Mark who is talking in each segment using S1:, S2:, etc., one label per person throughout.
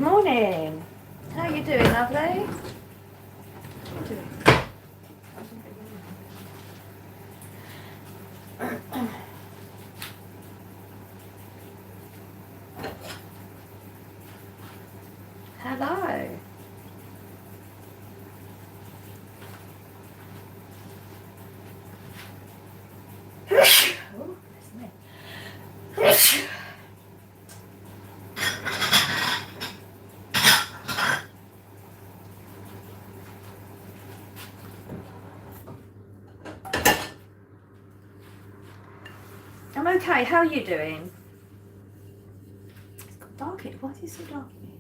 S1: morning. How are you doing, lovely? How you doing? Hello. Oh, that's me. I'm okay. How are you doing? It's got dark in. Why is it so dark in here?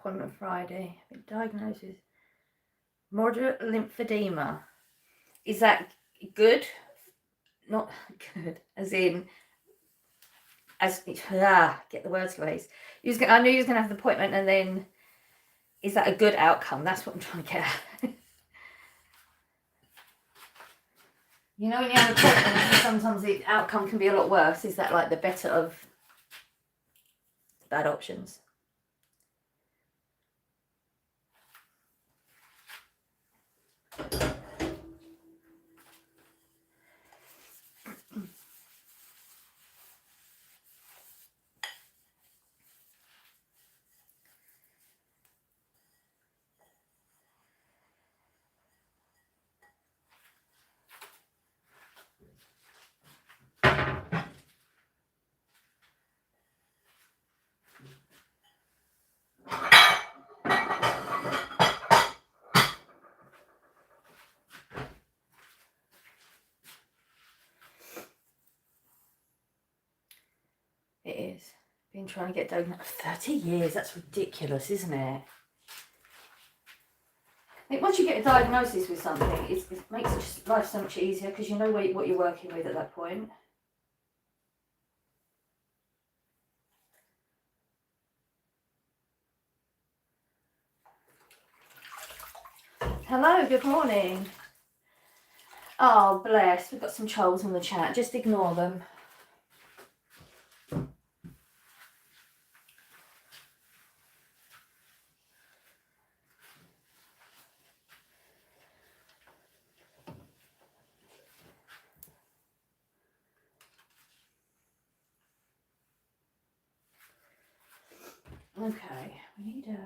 S1: Appointment Friday. Been diagnosed with moderate lymphedema. Is that good? Not good. As in, get the words raised. I knew you was gonna have the appointment, and then is that a good outcome? That's what I'm trying to get at. You know, when you have appointments, sometimes the outcome can be a lot worse. Is that like the better of bad options? It is. Been trying to get diagnosed 30 years. That's ridiculous, isn't it? I think once you get a diagnosis with something, it makes just life so much easier because you know what you're working with at that point. Hello, good morning. Oh, bless. We've got some trolls in the chat. Just ignore them. Okay, we need a...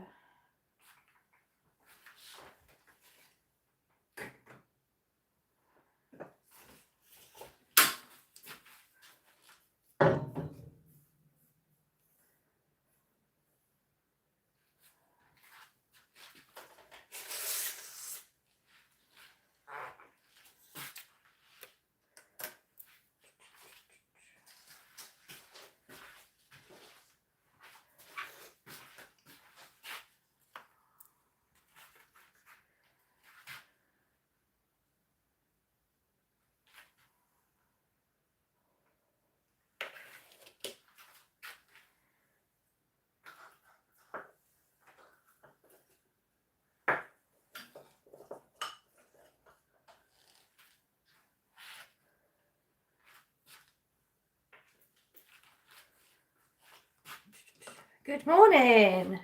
S1: Good morning.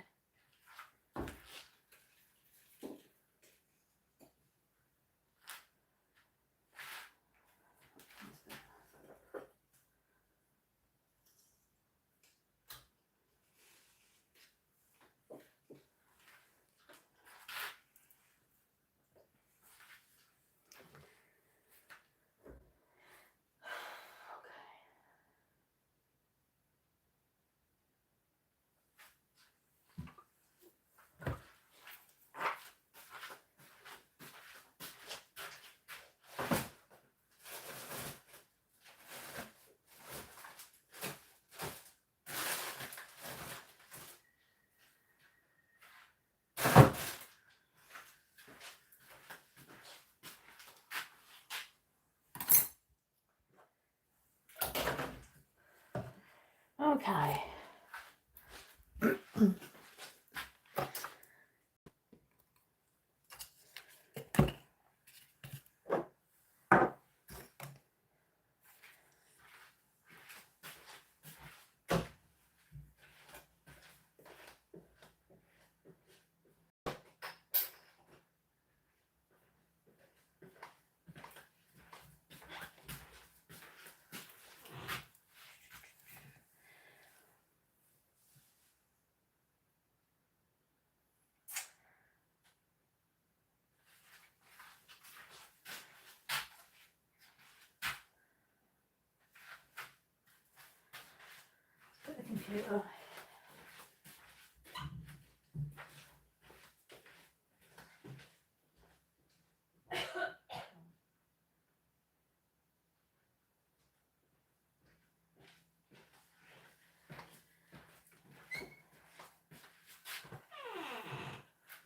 S1: Put the computer.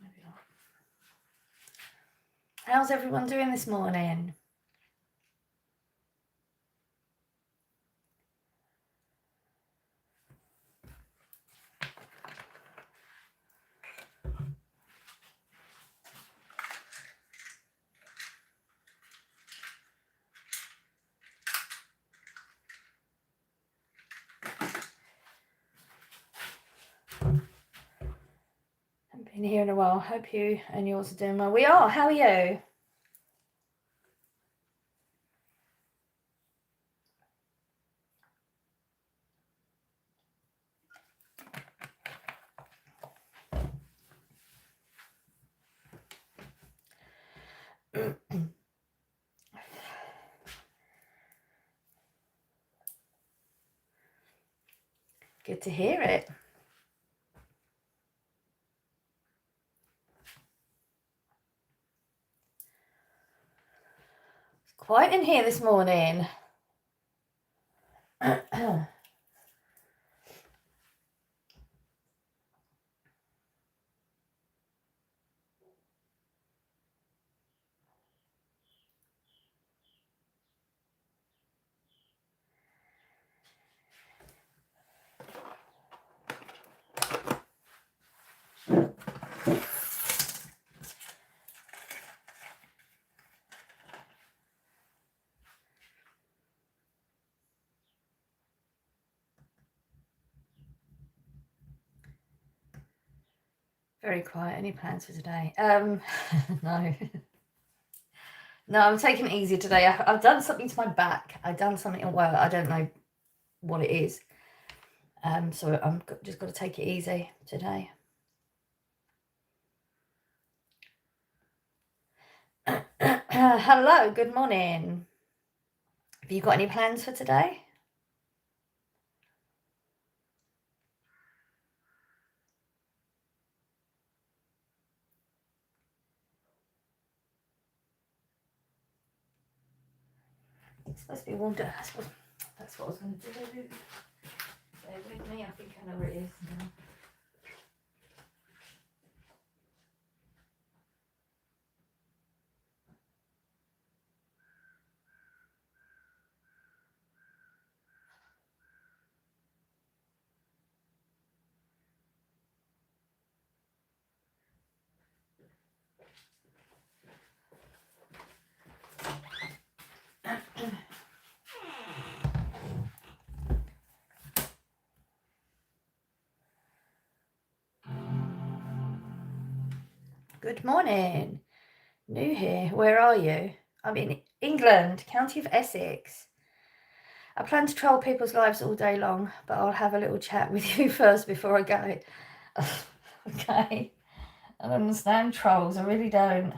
S1: Maybe not. How's everyone doing this morning? Haven't been here in a while. Hope you and yours are doing well. We are. How are you? Good to hear it. It's quiet in here this morning. Very quiet. Any plans for today? No. No, I'm taking it easy today. I've done something to my back. I've done something at work. I don't know what it is. So I'm just got to take it easy today. Hello, good morning. Have you got any plans for today? It's supposed to be warmed up. That's what I was going to do. Bear with me. I think I know where it is now. Good morning. New here. Where are you? I'm in England, County of Essex. I plan to troll people's lives all day long, but I'll have a little chat with you first before I go. Okay. I don't understand trolls. I really don't.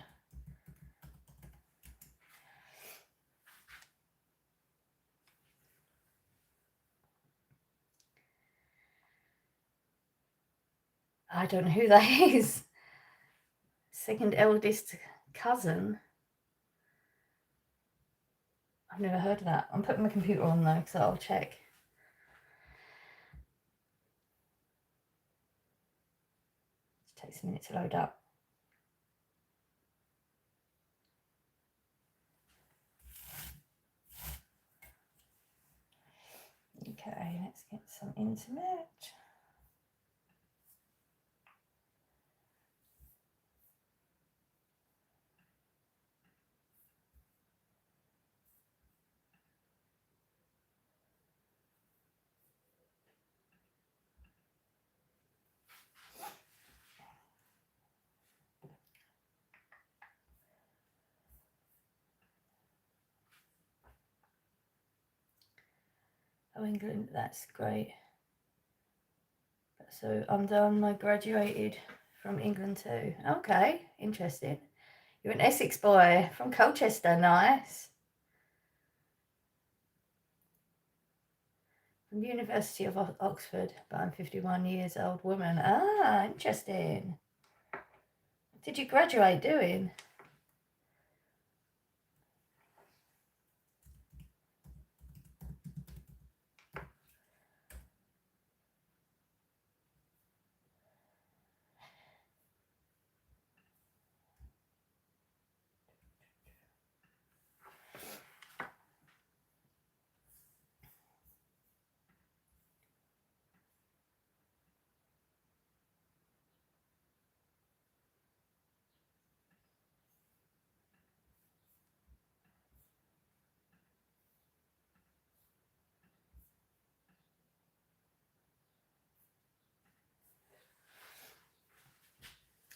S1: I don't know who that is. Second eldest cousin. I've never heard of that. I'm putting my computer on though, so I'll check. It takes a minute to load up. Okay, let's get some internet. Oh, England, that's great. So I'm done. I graduated from England too. Okay, interesting. You're an Essex boy from Colchester, nice. From the University of Oxford, but I'm 51 years old woman. Ah, interesting. What did you graduate doing?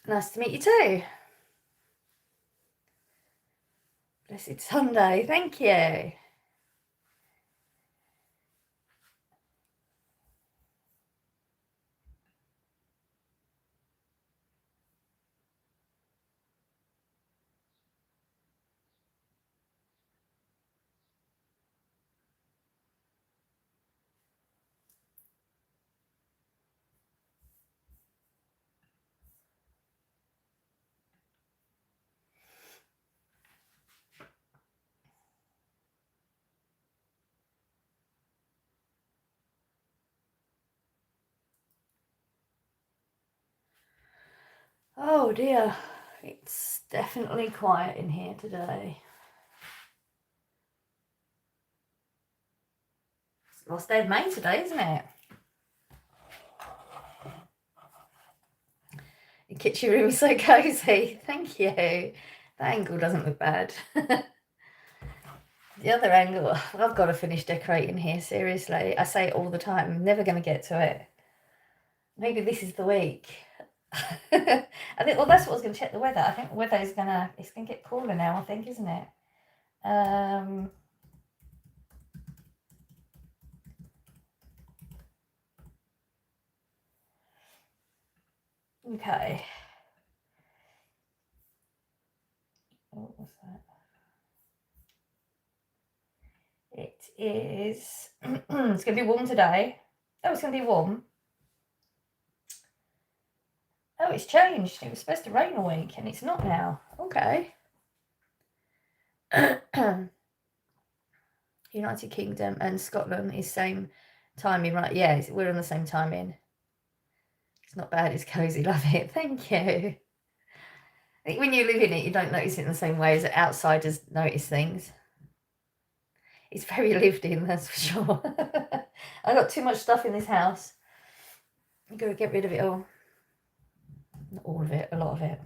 S1: Nice to meet you too. Blessed Sunday, thank you. Oh dear, it's definitely quiet in here today. It's the last day of May today, isn't it? The kitchen room is so cosy. Thank you. That angle doesn't look bad. The other angle, I've got to finish decorating here, seriously. I say it all the time, I'm never going to get to it. Maybe this is the week. I think, well, that's what I was going to check the weather. I think the weather is it's going to get cooler now, I think, isn't it? Okay. What was that? It is, it's going to be warm today. Oh, it's going to be warm. Oh, it's changed. It was supposed to rain a week and it's not now. Okay. United Kingdom and Scotland is same timing, right? Yeah, we're on the same timing. It's not bad, it's cosy, love it. Thank you. I think when you live in it, you don't notice it in the same way as outsiders notice things. It's very lived in, that's for sure. I got too much stuff in this house. I've got to get rid of it all. Not all of it, a lot of it.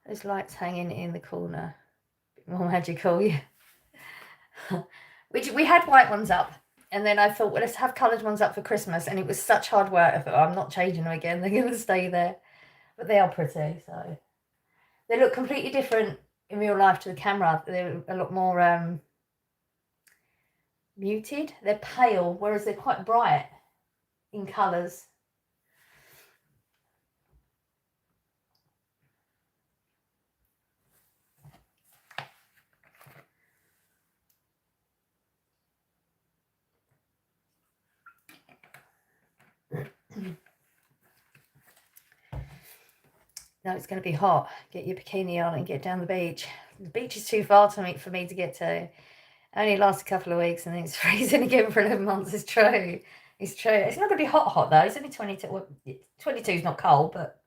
S1: Those lights hanging in the corner. A bit more magical, yeah. We had white ones up, and then I thought, well, let's have coloured ones up for Christmas, and it was such hard work. I thought, oh, I'm not changing them again. They're going to stay there. But they are pretty, so they look completely different in real life to the camera. They're a lot more muted. They're pale, whereas they're quite bright in colours. No, it's going to be hot. Get your bikini on and get down the beach. The beach is too far for me to get to. It only lasts a couple of weeks and then it's freezing again for 11 months. It's true. It's true. It's not going to be hot though. It's only 22. Well, 22 is not cold, but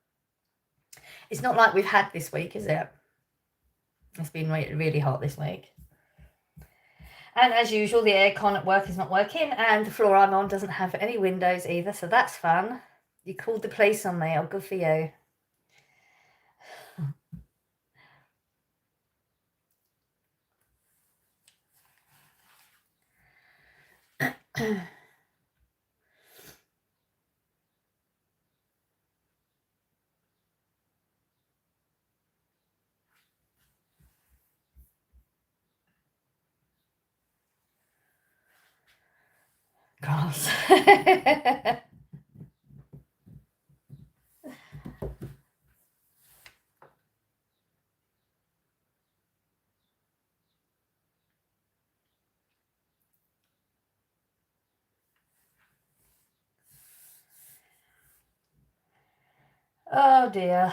S1: it's not like we've had this week, is it? It's been really hot this week. And as usual, the aircon at work is not working, and the floor I'm on doesn't have any windows either, so that's fun. You called the police on me. Oh, good for you. Grass. Oh dear.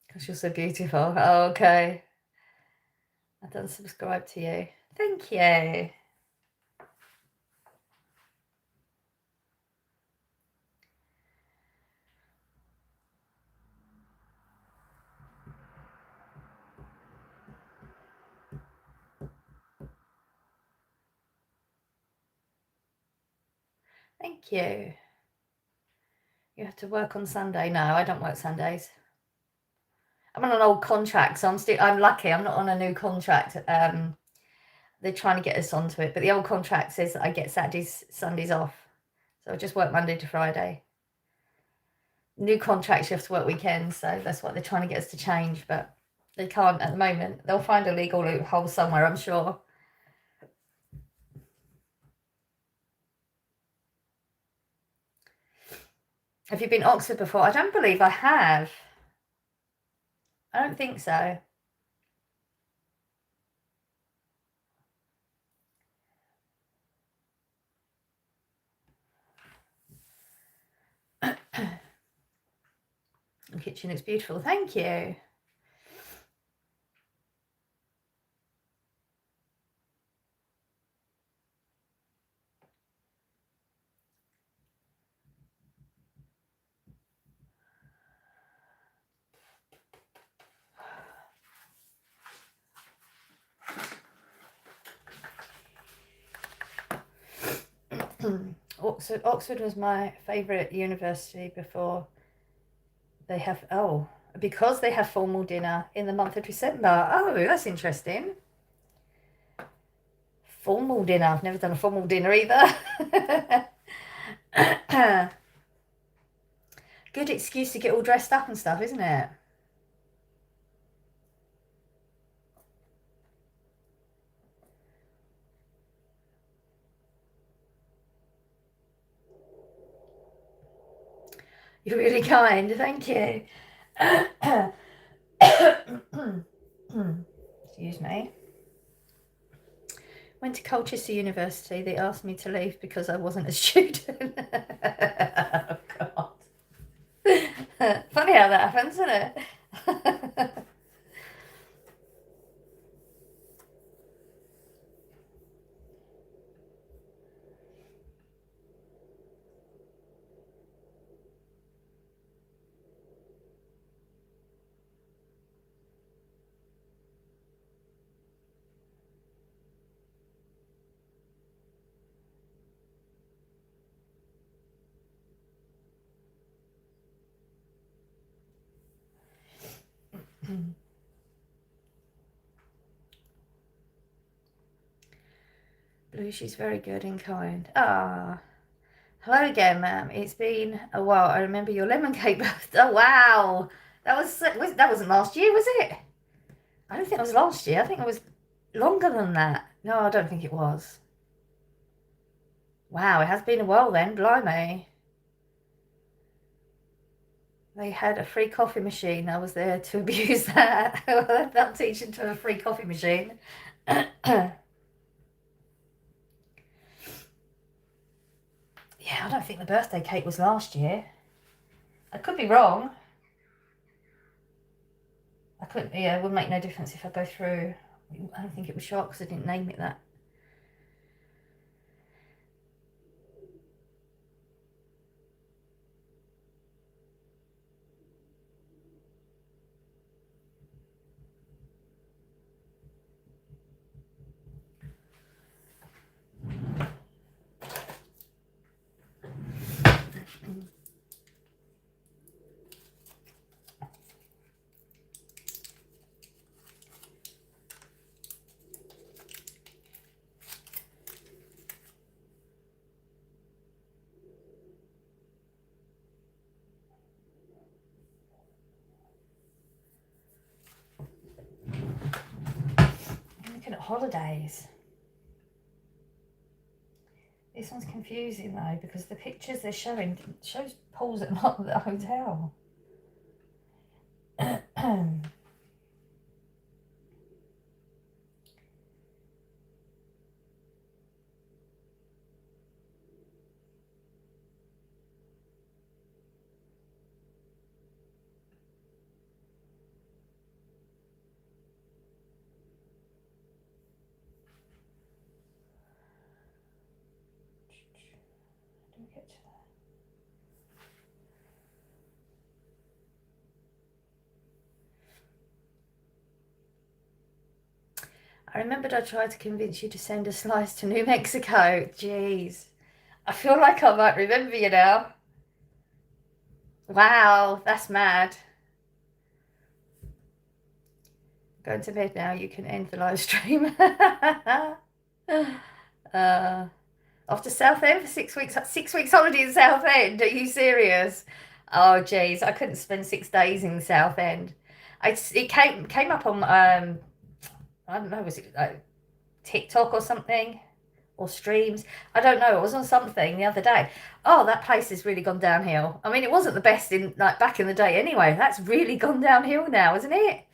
S1: Because you're so beautiful. Oh, okay. I don't subscribe to you. Thank you. Thank you. You have to work on Sunday. No, I don't work Sundays. I'm on an old contract, so I'm lucky. I'm not on a new contract. They're trying to get us onto it, but the old contract says that I get Saturdays, Sundays off. So I just work Monday to Friday. New contracts, you have to work weekends, so that's what they're trying to get us to change, but they can't at the moment. They'll find a legal loophole somewhere, I'm sure. Have you been to Oxford before? I don't believe I have. I don't think so. The kitchen looks beautiful. Thank you. Oxford was my favourite university before they have, because they have formal dinner in the month of December. Oh, that's interesting. Formal dinner. I've never done a formal dinner either. Good excuse to get all dressed up and stuff, isn't it? You're really kind. Thank you. Excuse me. Went to Colchester University. They asked me to leave because I wasn't a student. Oh, God. Funny how that happens, isn't it? Blue, she's very good and kind. Ah. Hello again, ma'am. It's been a while. I remember your lemon cake birthday. Oh, wow. That wasn't last year, was it? I don't think it was last year. I think it was longer than that. No, I don't think it was. Wow, it has been a while then. Blimey. They had a free coffee machine. I was there to abuse that. They'll teach them to have a free coffee machine. Yeah, I don't think the birthday cake was last year. I could be wrong. Yeah, it would make no difference if I go through. I don't think it was short because I didn't name it that. holidays. This one's confusing though, because the pictures they're showing shows pools at not the hotel. Get to that. I remembered I tried to convince you to send a slice to New Mexico. Jeez. I feel like I might remember you now. Wow, that's mad. Going to bed now, you can end the live stream. Off to Southend for 6 weeks. 6 weeks holiday in Southend. Are you serious? Oh, geez, I couldn't spend 6 days in Southend. It came up on I don't know, was it like TikTok or something, or streams? I don't know. It was on something the other day. Oh, that place has really gone downhill. I mean, it wasn't the best in like back in the day anyway. That's really gone downhill now, isn't it?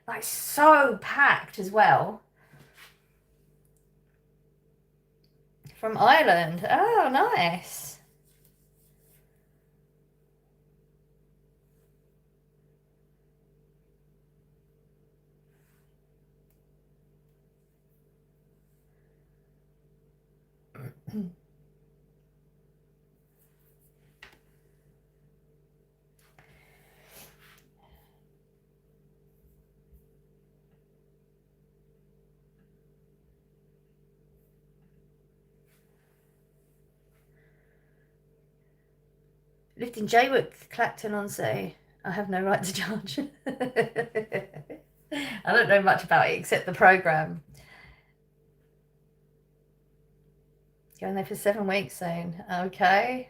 S1: Like so packed as well. From Ireland. Oh, nice. Lived in Jaywick, Clacton-on-Sea. I have no right to judge. I don't know much about it except the programme. Going there for 7 weeks soon. Okay.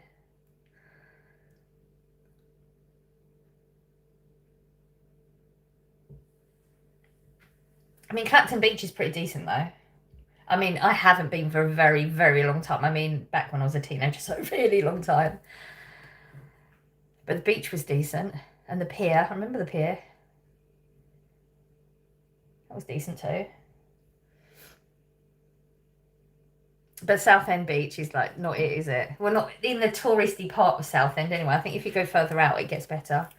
S1: I mean, Clacton Beach is pretty decent though. I mean, I haven't been for a very, very long time. I mean, back when I was a teenager, so a really long time. But the beach was decent. And the pier, I remember the pier. That was decent too. But Southend Beach is like not it, is it? Well, not in the touristy part of Southend anyway. I think if you go further out, it gets better.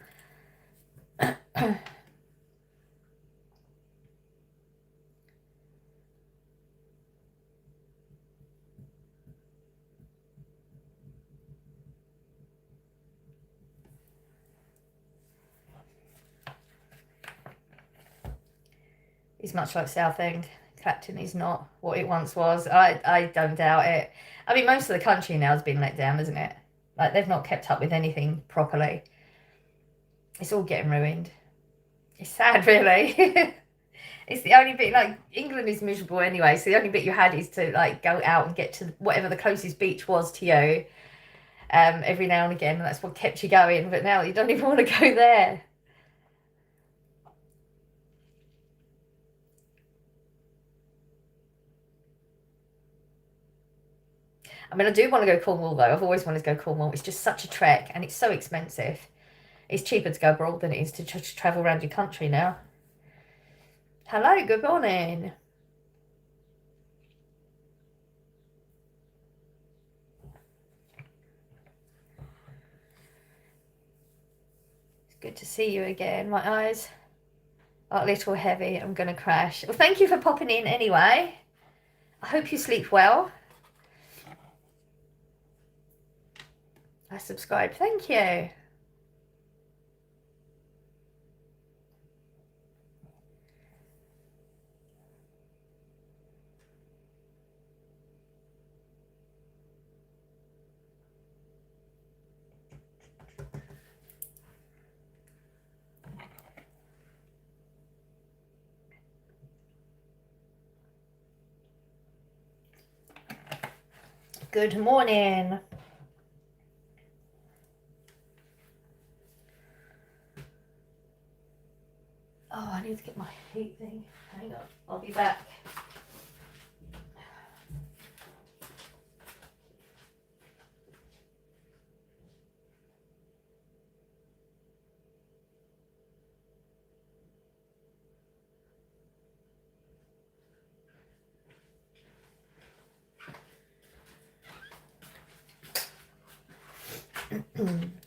S1: It's much like Southend. Clacton is not what it once was. I don't doubt it. I mean, most of the country now has been let down, isn't it? Like they've not kept up with anything properly. It's all getting ruined. It's sad, really. It's the only bit, like, England is miserable anyway, so the only bit you had is to, like, go out and get to whatever the closest beach was to you every now and again, and that's what kept you going, but now you don't even want to go there. I mean, I do want to go Cornwall, though. I've always wanted to go Cornwall. It's just such a trek, and it's so expensive. It's cheaper to go abroad than it is to travel around your country now. Hello, good morning. It's good to see you again. My eyes are a little heavy. I'm going to crash. Well, thank you for popping in anyway. I hope you sleep well. I subscribed. Thank you. Good morning. Oh, I need to get my heat thing. Hang on, I'll be back.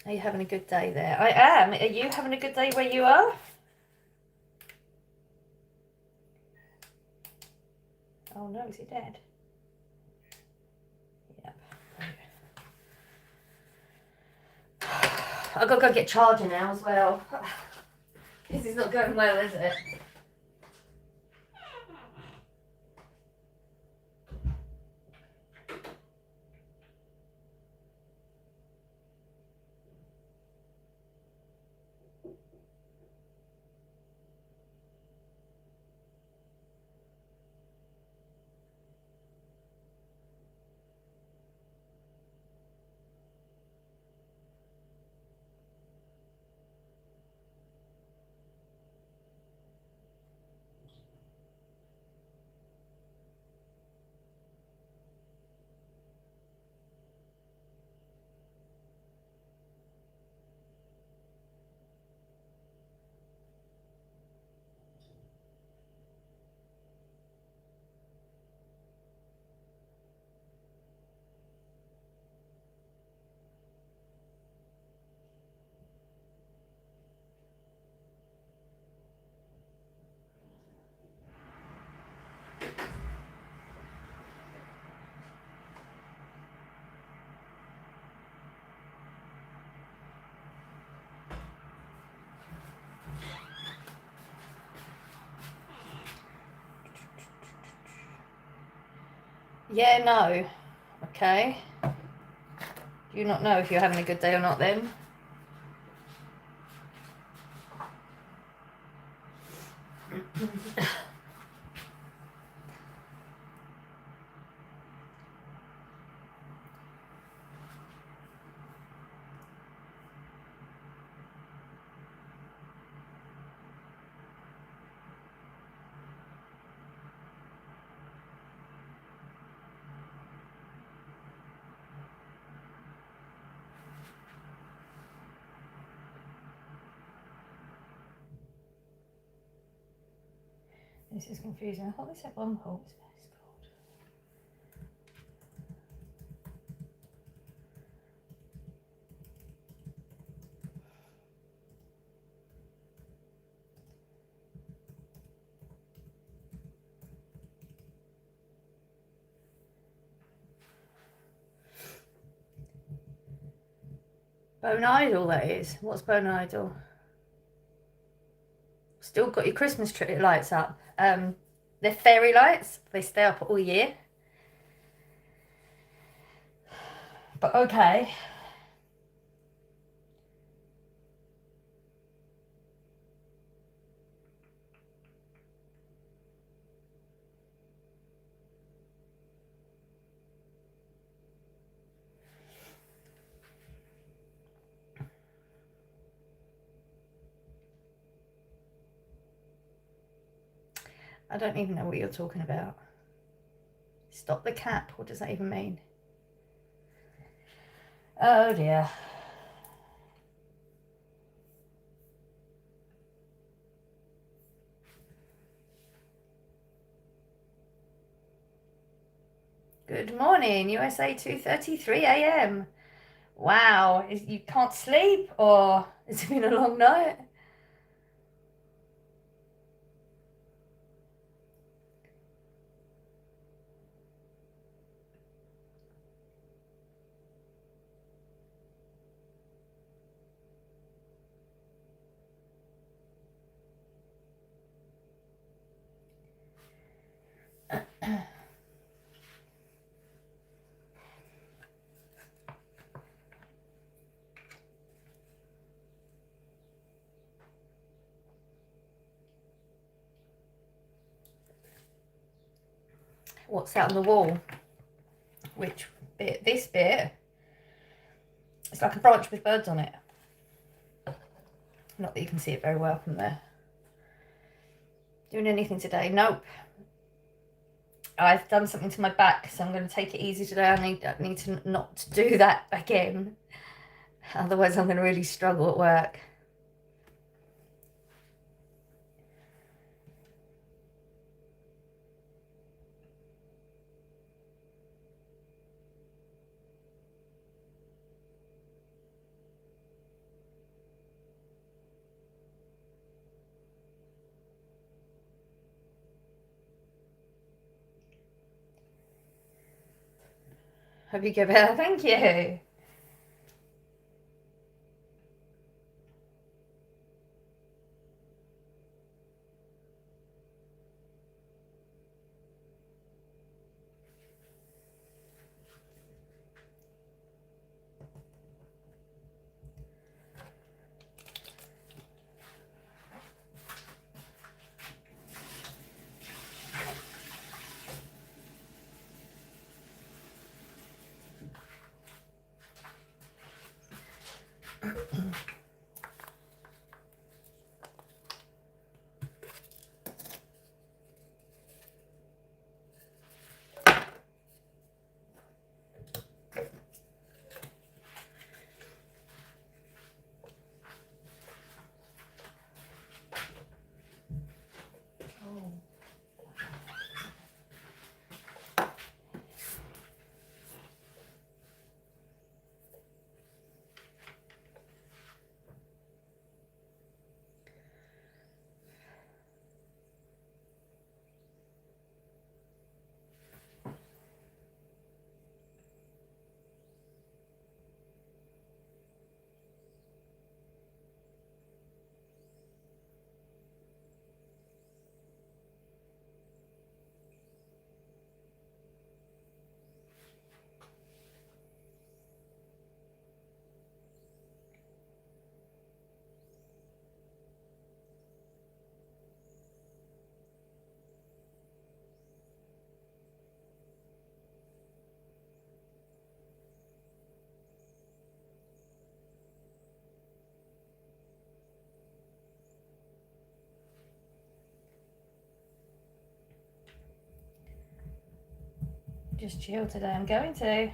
S1: Are you having a good day there? I am. Are you having a good day where you are? Oh no, is he dead? Yep. I've got to go get charger now as well. This is not going well, is it? Yeah, no. Okay. Do you not know if you're having a good day or not then? This is confusing. I thought this had one hole. Bone Idol, that is. What's Bone Idol? Still got your Christmas tree lights up. They're fairy lights. They stay up all year. But okay. I don't even know what you're talking about. Stop the cap. What does that even mean? Oh dear. Good morning, USA 2:33 a.m. Wow, you can't sleep or it's been a long night? What's that on the wall? Which bit? This bit? It's like a branch with birds on it. Not that you can see it very well from there. Doing anything today? Nope. I've done something to my back, so I'm going to take it easy today. I need to not do that again. Otherwise, I'm going to really struggle at work. Hope you get better. Thank you. Just chill today. I'm going to.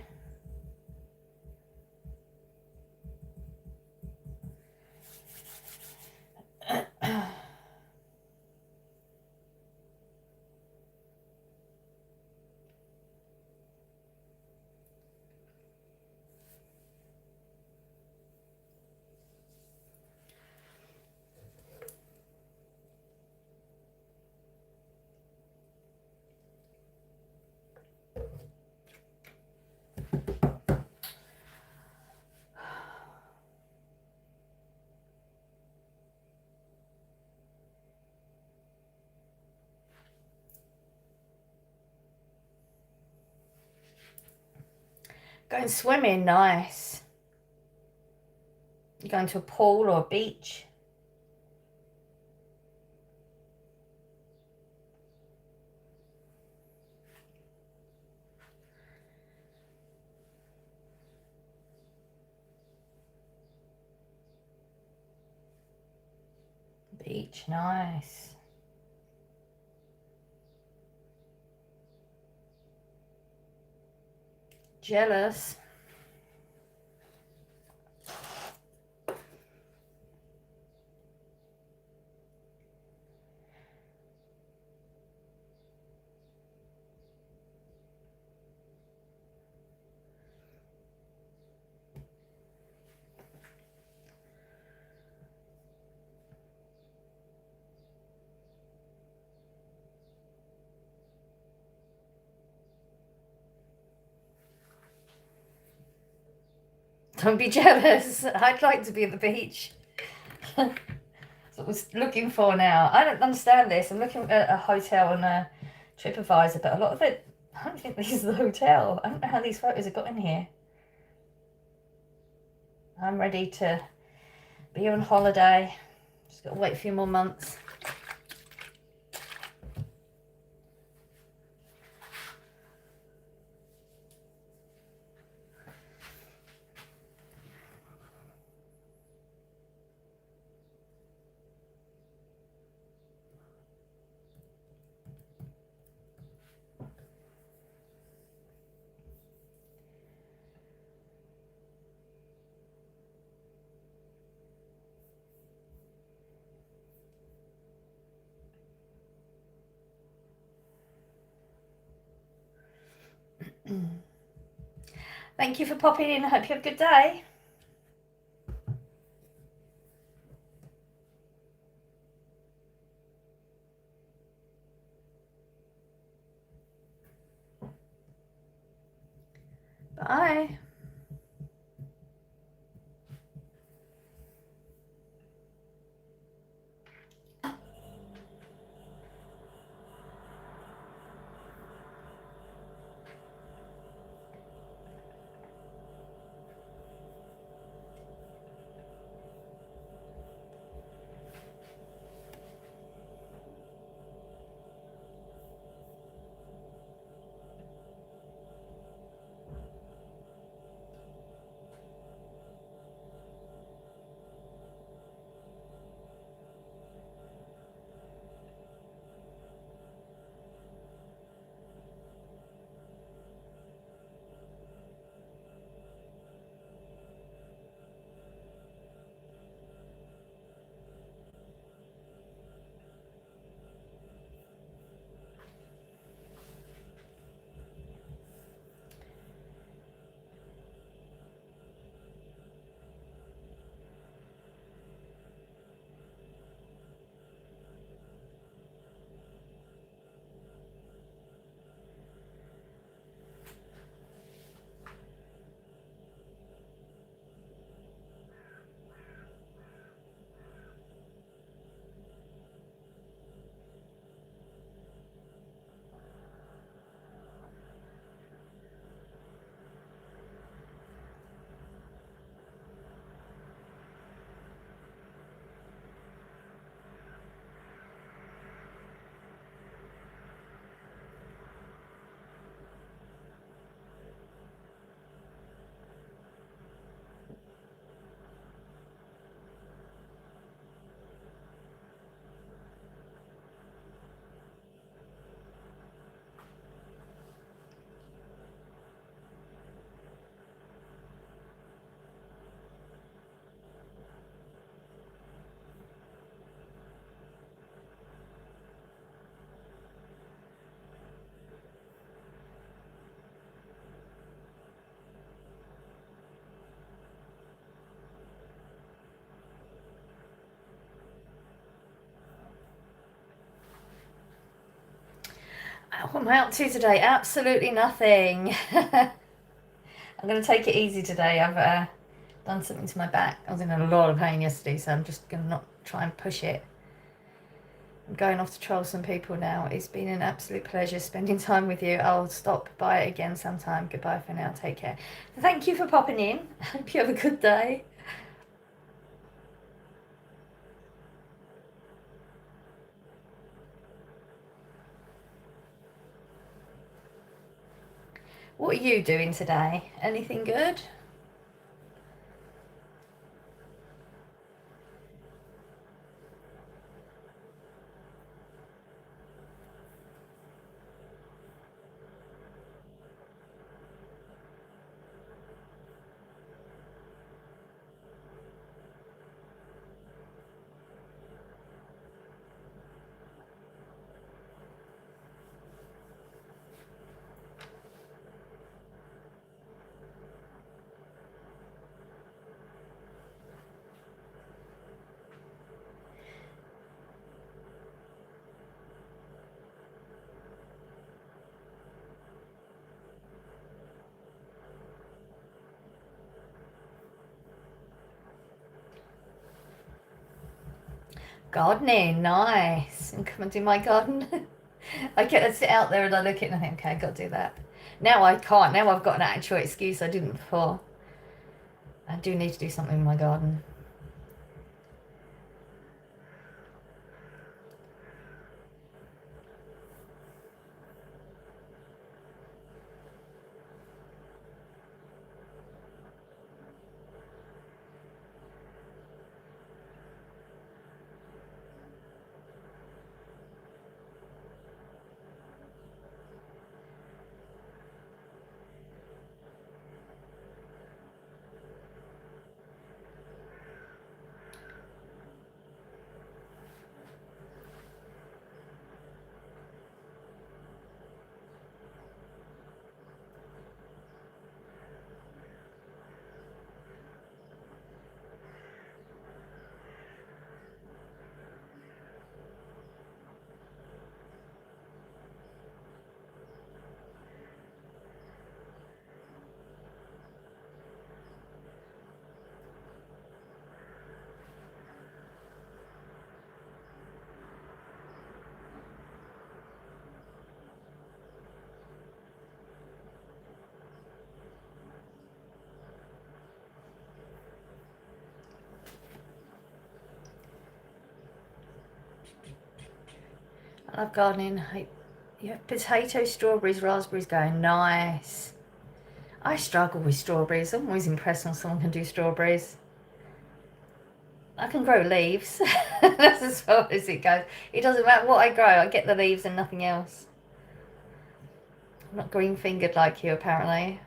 S1: Going swimming, nice. You going to a pool or a beach? Beach, nice. Jealous. Don't be jealous. I'd like to be at the beach. That's what I was looking for now. I don't understand this. I'm looking at a hotel on a TripAdvisor, but a lot of it, I don't think this is the hotel. I don't know how these photos have got in here. I'm ready to be on holiday. Just got to wait a few more months. Thank you for popping in. I hope you have a good day. Bye. Bye. What am I up to today? Absolutely nothing. I'm going to take it easy today. I've done something to my back. I was in a lot of pain yesterday, so I'm just going to not try and push it. I'm going off to troll some people now. It's been an absolute pleasure spending time with you. I'll stop by again sometime. Goodbye for now. Take care. Thank you for popping in. Hope you have a good day. What are you doing today? Anything good? Gardening, nice. And come and do my garden. I get to sit out there and I look at it and I think, okay, I've got to do that. Now I can't. Now I've got an actual excuse I didn't before. I do need to do something in my garden. I love gardening. You have potatoes, strawberries, raspberries going. Nice. I struggle with strawberries. I'm always impressed when someone can do strawberries. I can grow leaves. That's as far as it goes. It doesn't matter what I grow, I get the leaves and nothing else. I'm not green fingered like you, apparently.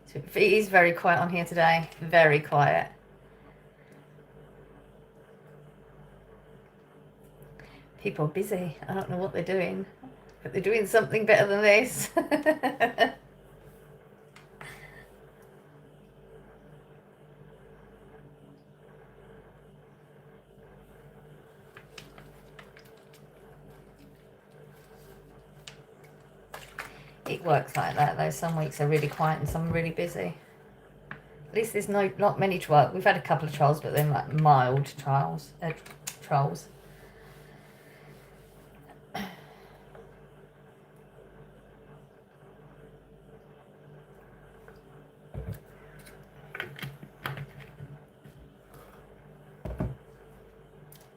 S1: So it is very quiet on here today. Very quiet. People are busy. I don't know what they're doing, but they're doing something better than this. It works like that though. Some weeks are really quiet and some are really busy. At least there's not many trials. We've had a couple of trials, but they're like mild trials. Trolls.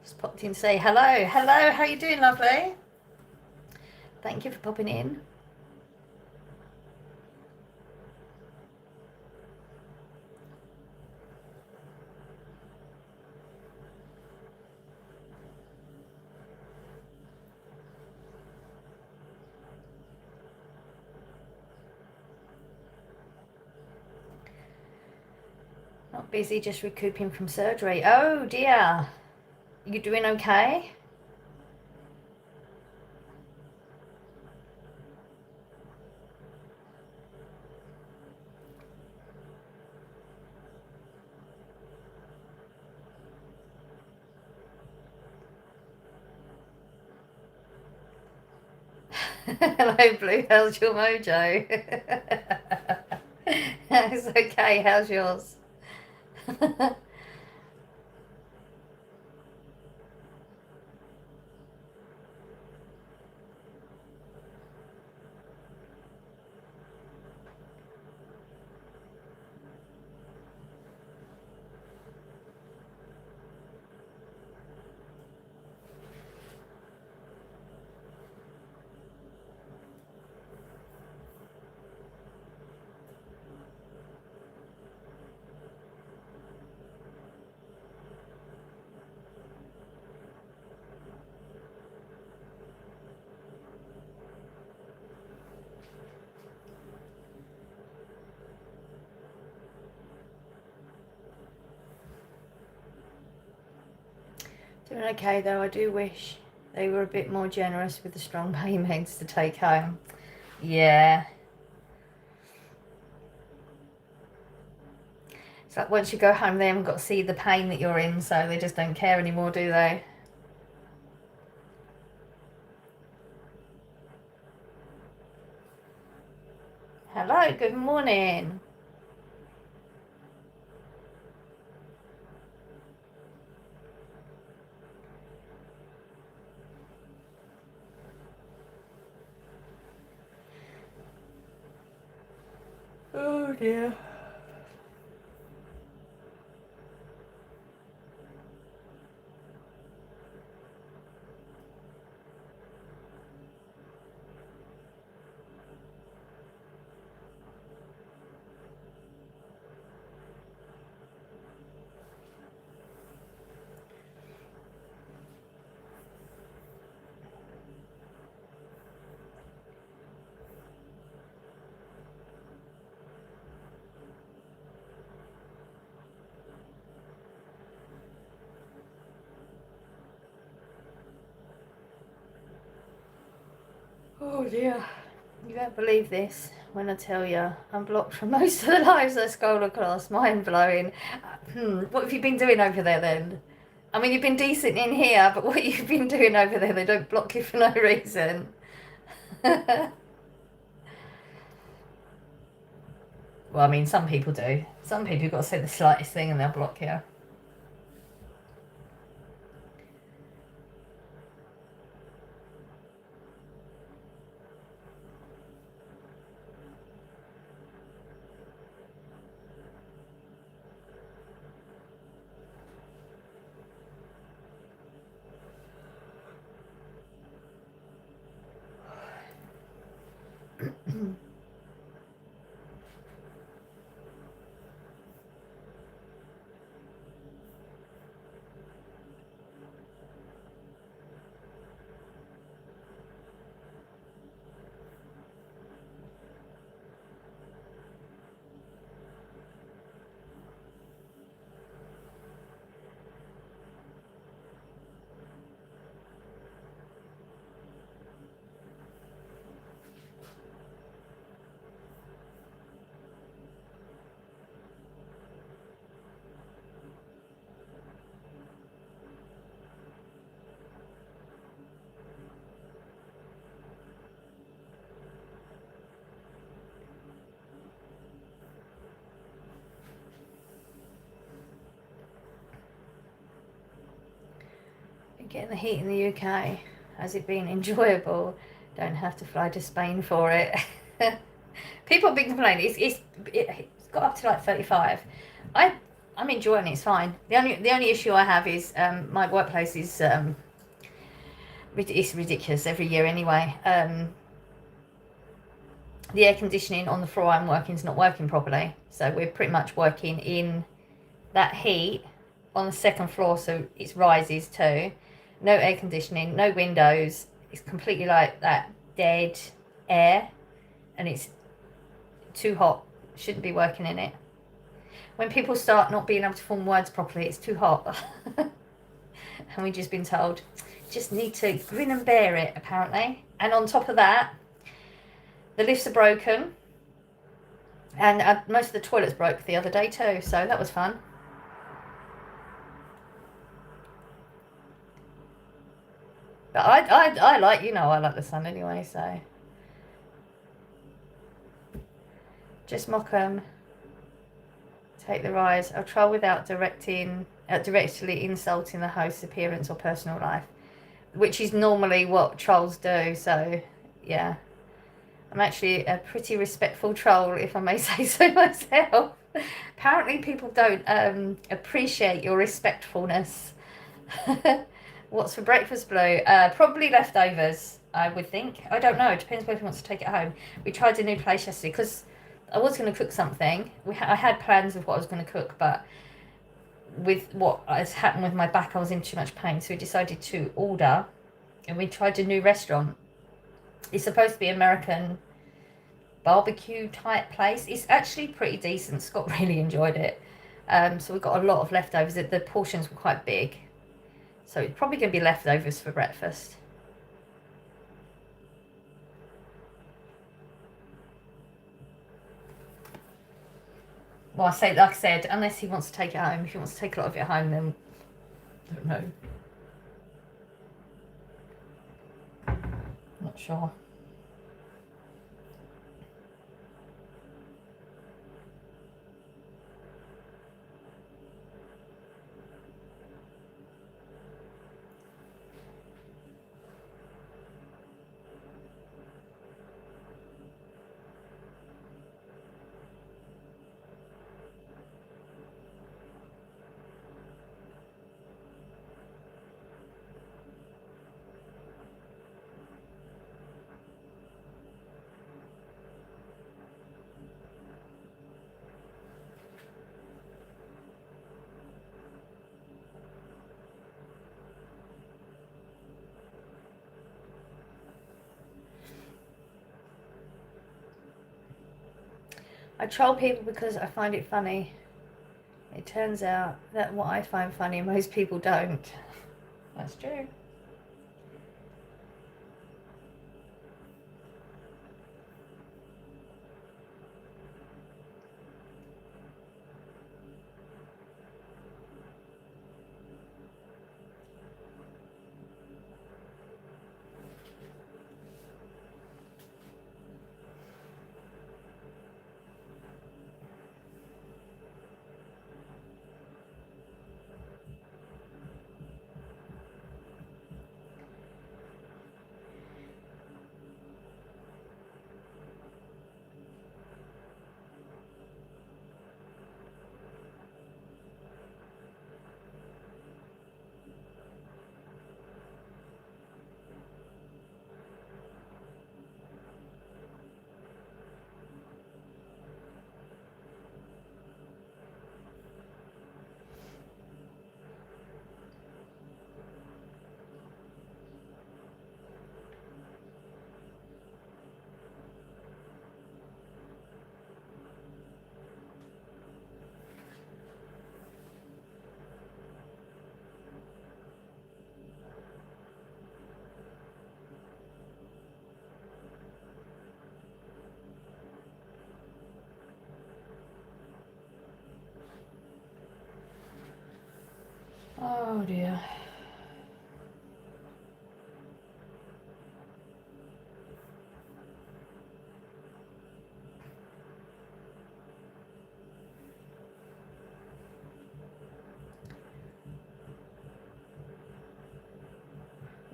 S1: Just popped in to say hello. Hello, how you doing, lovely? Thank you for popping in. Not busy, just recouping from surgery. Oh dear. You doing okay? Hello, Blue. How's your mojo? It's okay. How's yours? Doing okay though. I do wish they were a bit more generous with the strong pain meds to take home. Yeah. It's like once you go home, they haven't got to see the pain that you're in, so they just don't care anymore, do they? Hello, good morning. Oh dear. Oh dear. You won't believe this when I tell you I'm blocked from most of the lives I scroll across. Mind blowing. What have you been doing over there then? I mean, you've been decent in here, but what you've been doing over there, they don't block you for no reason. Well, I mean, some people do. Some people have got to say the slightest thing and they'll block you. Getting the heat in the UK, has it been enjoyable? Don't have to fly to Spain for it. People have been complaining. It's got up to like 35. I'm enjoying it. It's fine. The only issue I have is my workplace is it's ridiculous every year anyway. The air conditioning on the floor I'm working is not working properly, so we're pretty much working in that heat on the second floor, so it rises too. No air conditioning, no windows. It's completely like that dead air, and it's too hot. Shouldn't be working in it. When people start not being able to form words properly, it's too hot. And we've just been told, just need to grin and bear it, apparently. And on top of that, the lifts are broken, and most of the toilets broke the other day too, so that was fun. But I like, I like the sun anyway, so. Just Morecambe, take the rise. I'll try without directly insulting the host's appearance or personal life, which is normally what trolls do, so, yeah. I'm actually a pretty respectful troll, if I may say so myself. Apparently people don't appreciate your respectfulness. What's for breakfast, Blue? Probably leftovers, I would think. I don't know. It depends whether he wants to take it home. We tried a new place yesterday because I was going to cook something. I had plans of what I was going to cook, but with what has happened with my back, I was in too much pain. So we decided to order, and we tried a new restaurant. It's supposed to be American barbecue type place. It's actually pretty decent. Scott really enjoyed it. So we got a lot of leftovers. The portions were quite big. So it's probably going to be leftovers for breakfast. Well, like I said, unless he wants to take it home. If he wants to take a lot of it home, then I don't know. Not sure. I troll people because I find it funny. It turns out that what I find funny, most people don't. That's true. Oh dear.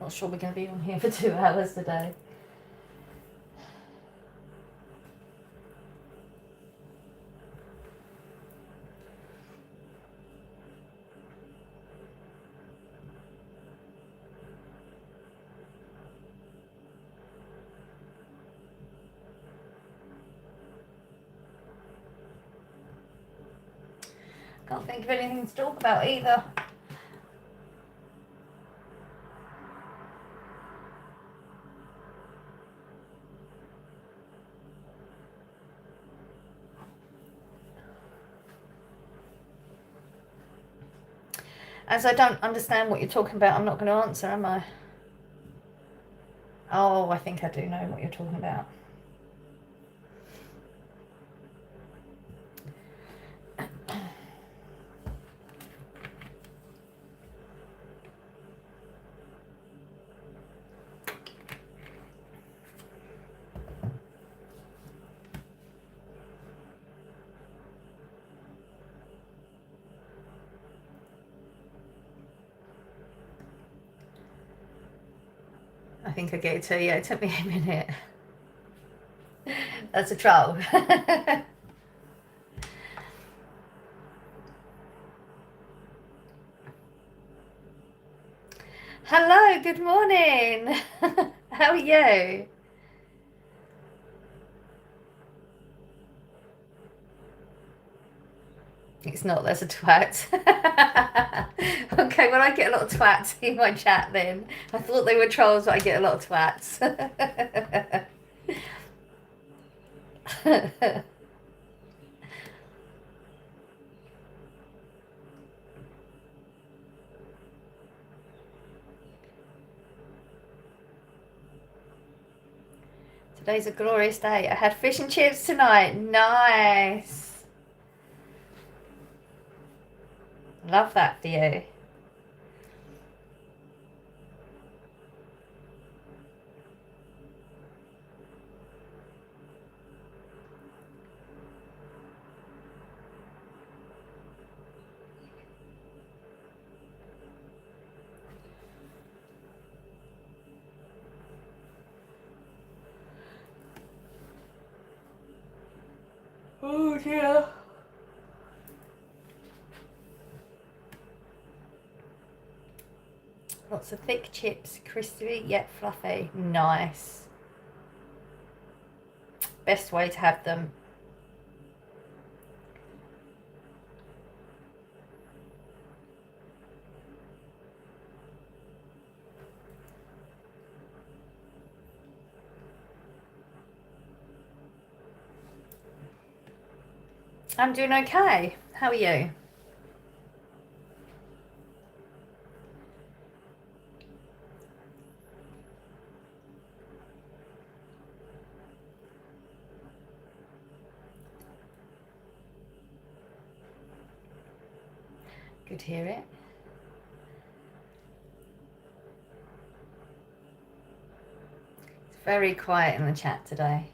S1: Not sure we're going to be on here for 2 hours today. Can't think of anything to talk about either. As I don't understand what you're talking about, I'm not going to answer, am I? Oh, I think I do know what you're talking about. I think I get it too. Yeah, it took me a minute. That's a troll. Hello, good morning. How are you? It's not, there's a twat. Okay, well, I get a lot of twats in my chat then. I thought they were trolls, but I get a lot of twats. Today's a glorious day. I had fish and chips tonight. Nice. Love that for you. Oh dear. Lots of thick chips, crispy yet fluffy. Nice. Best way to have them. I'm doing okay. How are you? Good to hear it. It's very quiet in the chat today.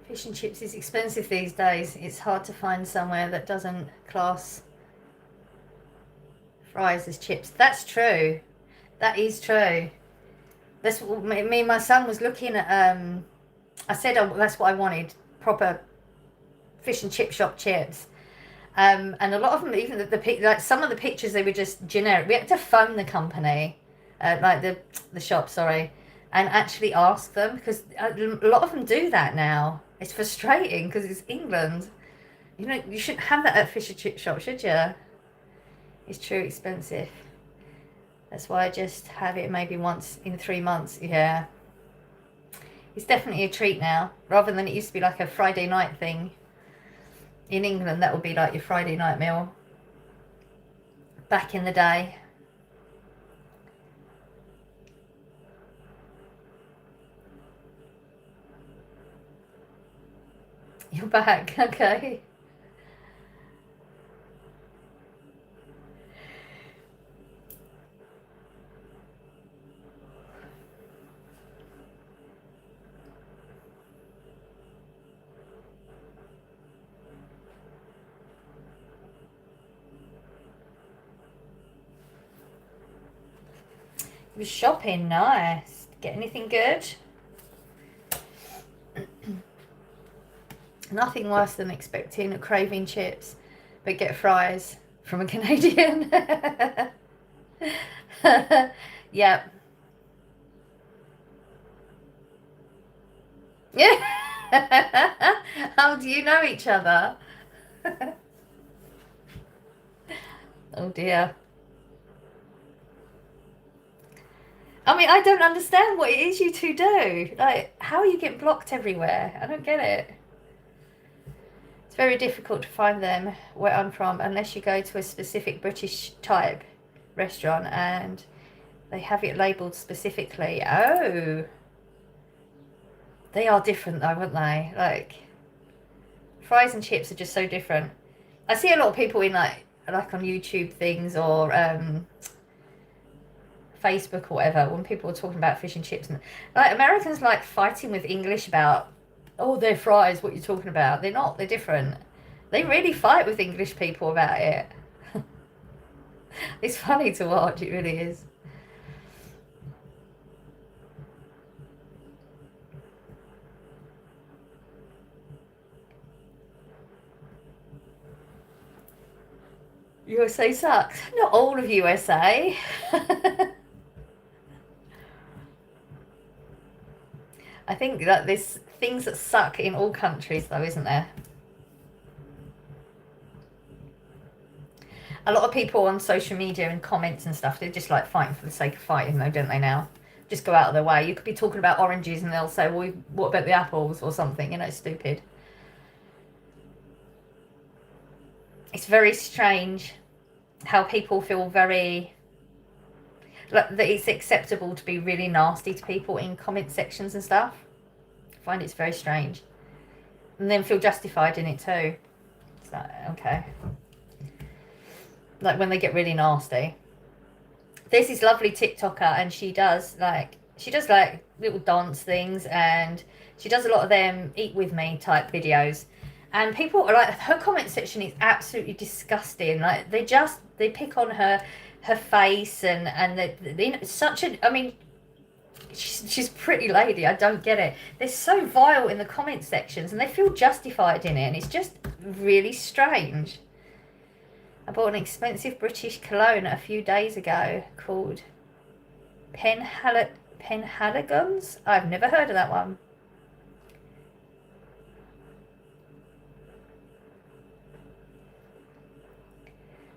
S1: Fish and chips is expensive these days. It's hard to find somewhere that doesn't class fries as chips. That's true. That is true. That's what me and my son was looking at. I said that's what I wanted, proper fish and chip shop chips. And a lot of them, even like some of the pictures, they were just generic. We had to phone the company, like the shop, sorry, and actually ask them because a lot of them do that now. It's frustrating because it's England. You know, you shouldn't have that at fish and chip shop, should you? It's too expensive. That's why I just have it maybe once in 3 months. Yeah. It's definitely a treat now, rather than it used to be like a Friday night thing. In England, that would be like your Friday night meal. Back in the day. You're back, okay. You were shopping, nice. Get anything good? Nothing worse than expecting a craving chips, but get fries from a Canadian. Yep. Yeah. How do you know each other? Oh dear. I mean, I don't understand what it is you two do. Like, how are you getting blocked everywhere? I don't get it. It's very difficult to find them where I'm from unless you go to a specific British type restaurant and they have it labelled specifically. Oh. They are different though, aren't they? Like, fries and chips are just so different. I see a lot of people in like on YouTube things or Facebook or whatever when people are talking about fish and chips, and like Americans like fighting with English about, oh, they're fries, what you're talking about. They're not, they're different. They really fight with English people about it. It's funny to watch, it really is. USA sucks. Not all of USA. I think that there's things that suck in all countries though, isn't there? A lot of people on social media and comments and stuff, they're just like fighting for the sake of fighting though, don't they now? Just go out of their way. You could be talking about oranges and they'll say, well, what about the apples or something? You know, it's stupid. It's very strange how people feel very, like, that it's acceptable to be really nasty to people in comment sections and stuff. I find it's very strange. And then feel justified in it too. It's like, okay. Like when they get really nasty. There's this lovely TikToker and she does like little dance things, and she does a lot of them eat with me type videos. And people are like, her comment section is absolutely disgusting. Like they pick on her face and they such a, I mean, she's a pretty lady. I don't get it. They're so vile in the comment sections and they feel justified in it, and it's just really strange. I bought an expensive British cologne a few days ago called Penhaligon's. I've never heard of that one.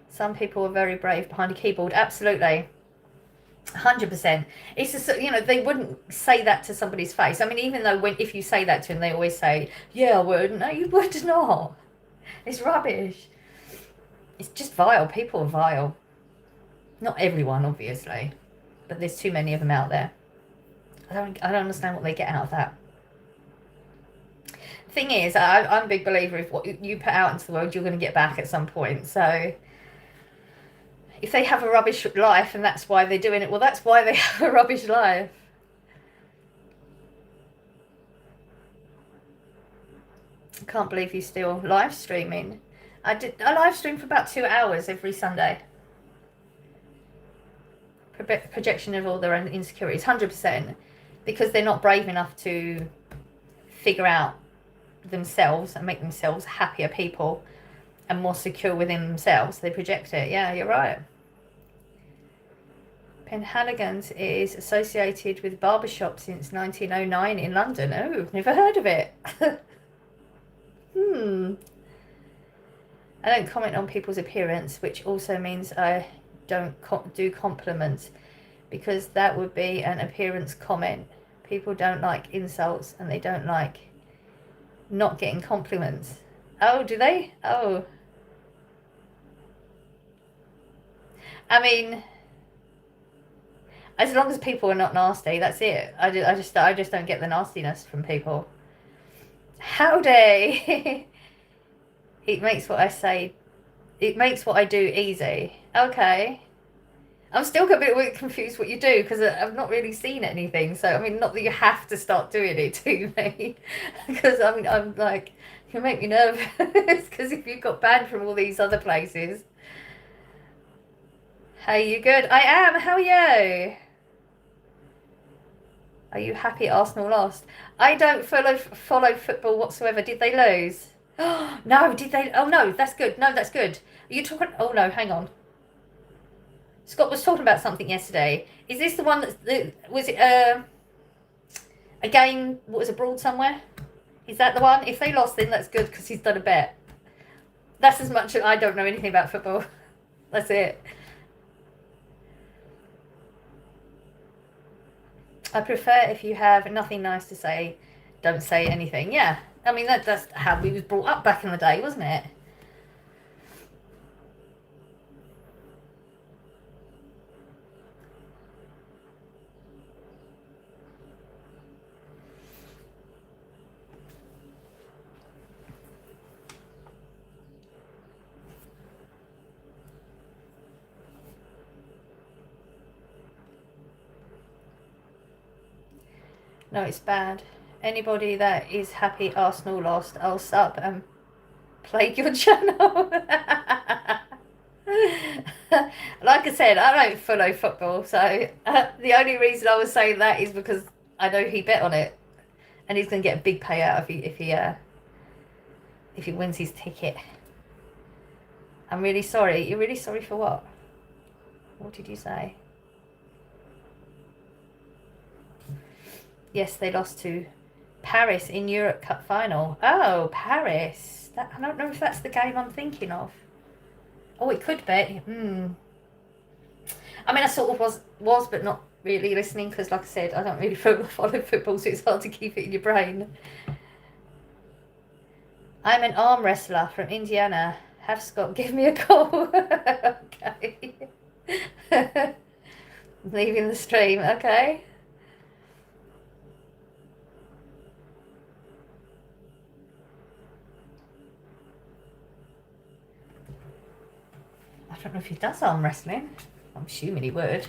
S1: Some people are very brave behind a keyboard. Absolutely. 100%. It's just, you know, they wouldn't say that to somebody's face. I mean, even though if you say that to them, they always say, yeah, I would. No, you would not. It's rubbish. It's just vile. People are vile. Not everyone, obviously, but there's too many of them out there. I don't understand what they get out of that. Thing is, I'm a big believer if what you put out into the world, you're going to get back at some point. So if they have a rubbish life and that's why they're doing it, well, that's why they have a rubbish life. I can't believe you're still live streaming. I live stream for about 2 hours every Sunday. Projection of all their own insecurities, 100%, because they're not brave enough to figure out themselves and make themselves happier people and more secure within themselves. They project it. Yeah, you're right. Penhaligon's is associated with barbershop since 1909 in London. Oh, never heard of it. I don't comment on people's appearance, which also means I don't do compliments, because that would be an appearance comment. People don't like insults and they don't like not getting compliments. Oh, do they? Oh. I mean, as long as people are not nasty, that's it. I just don't get the nastiness from people. Howdy. It makes what I say, it makes what I do easy. Okay. I'm still a bit confused what you do, because I've not really seen anything. So, I mean, not that you have to start doing it to me, because I'm like, you make me nervous, because if you got banned from all these other places. Hey, you good? I am. How are you? Are you happy Arsenal lost? I don't follow football whatsoever. Did they lose? No, did they? Oh no, that's good. No, that's good. Are you talking? Oh no, hang on. Scott was talking about something yesterday. Is this the one was it a game that was abroad somewhere? Is that the one? If they lost, then that's good, because he's done a bet. That's as much as I don't know anything about football. That's it. I prefer if you have nothing nice to say, don't say anything. Yeah, I mean that's how we was brought up back in the day, wasn't it? No, it's bad. Anybody that is happy Arsenal lost, I'll sub and plague your channel. Like I said, I don't follow football, so the only reason I was saying that is because I know he bet on it, and he's going to get a big payout if he wins his ticket. I'm really sorry. You're really sorry for what? What did you say? Yes, they lost to Paris in Europe Cup final. Oh, Paris. I don't know if that's the game I'm thinking of. Oh, it could be. I mean, I sort of was, but not really listening, because, like I said, I don't really follow football, so it's hard to keep it in your brain. I'm an arm wrestler from Indiana. Have Scott give me a call. Okay. Leaving the stream. Okay. I don't know if he does arm wrestling. I'm assuming he would.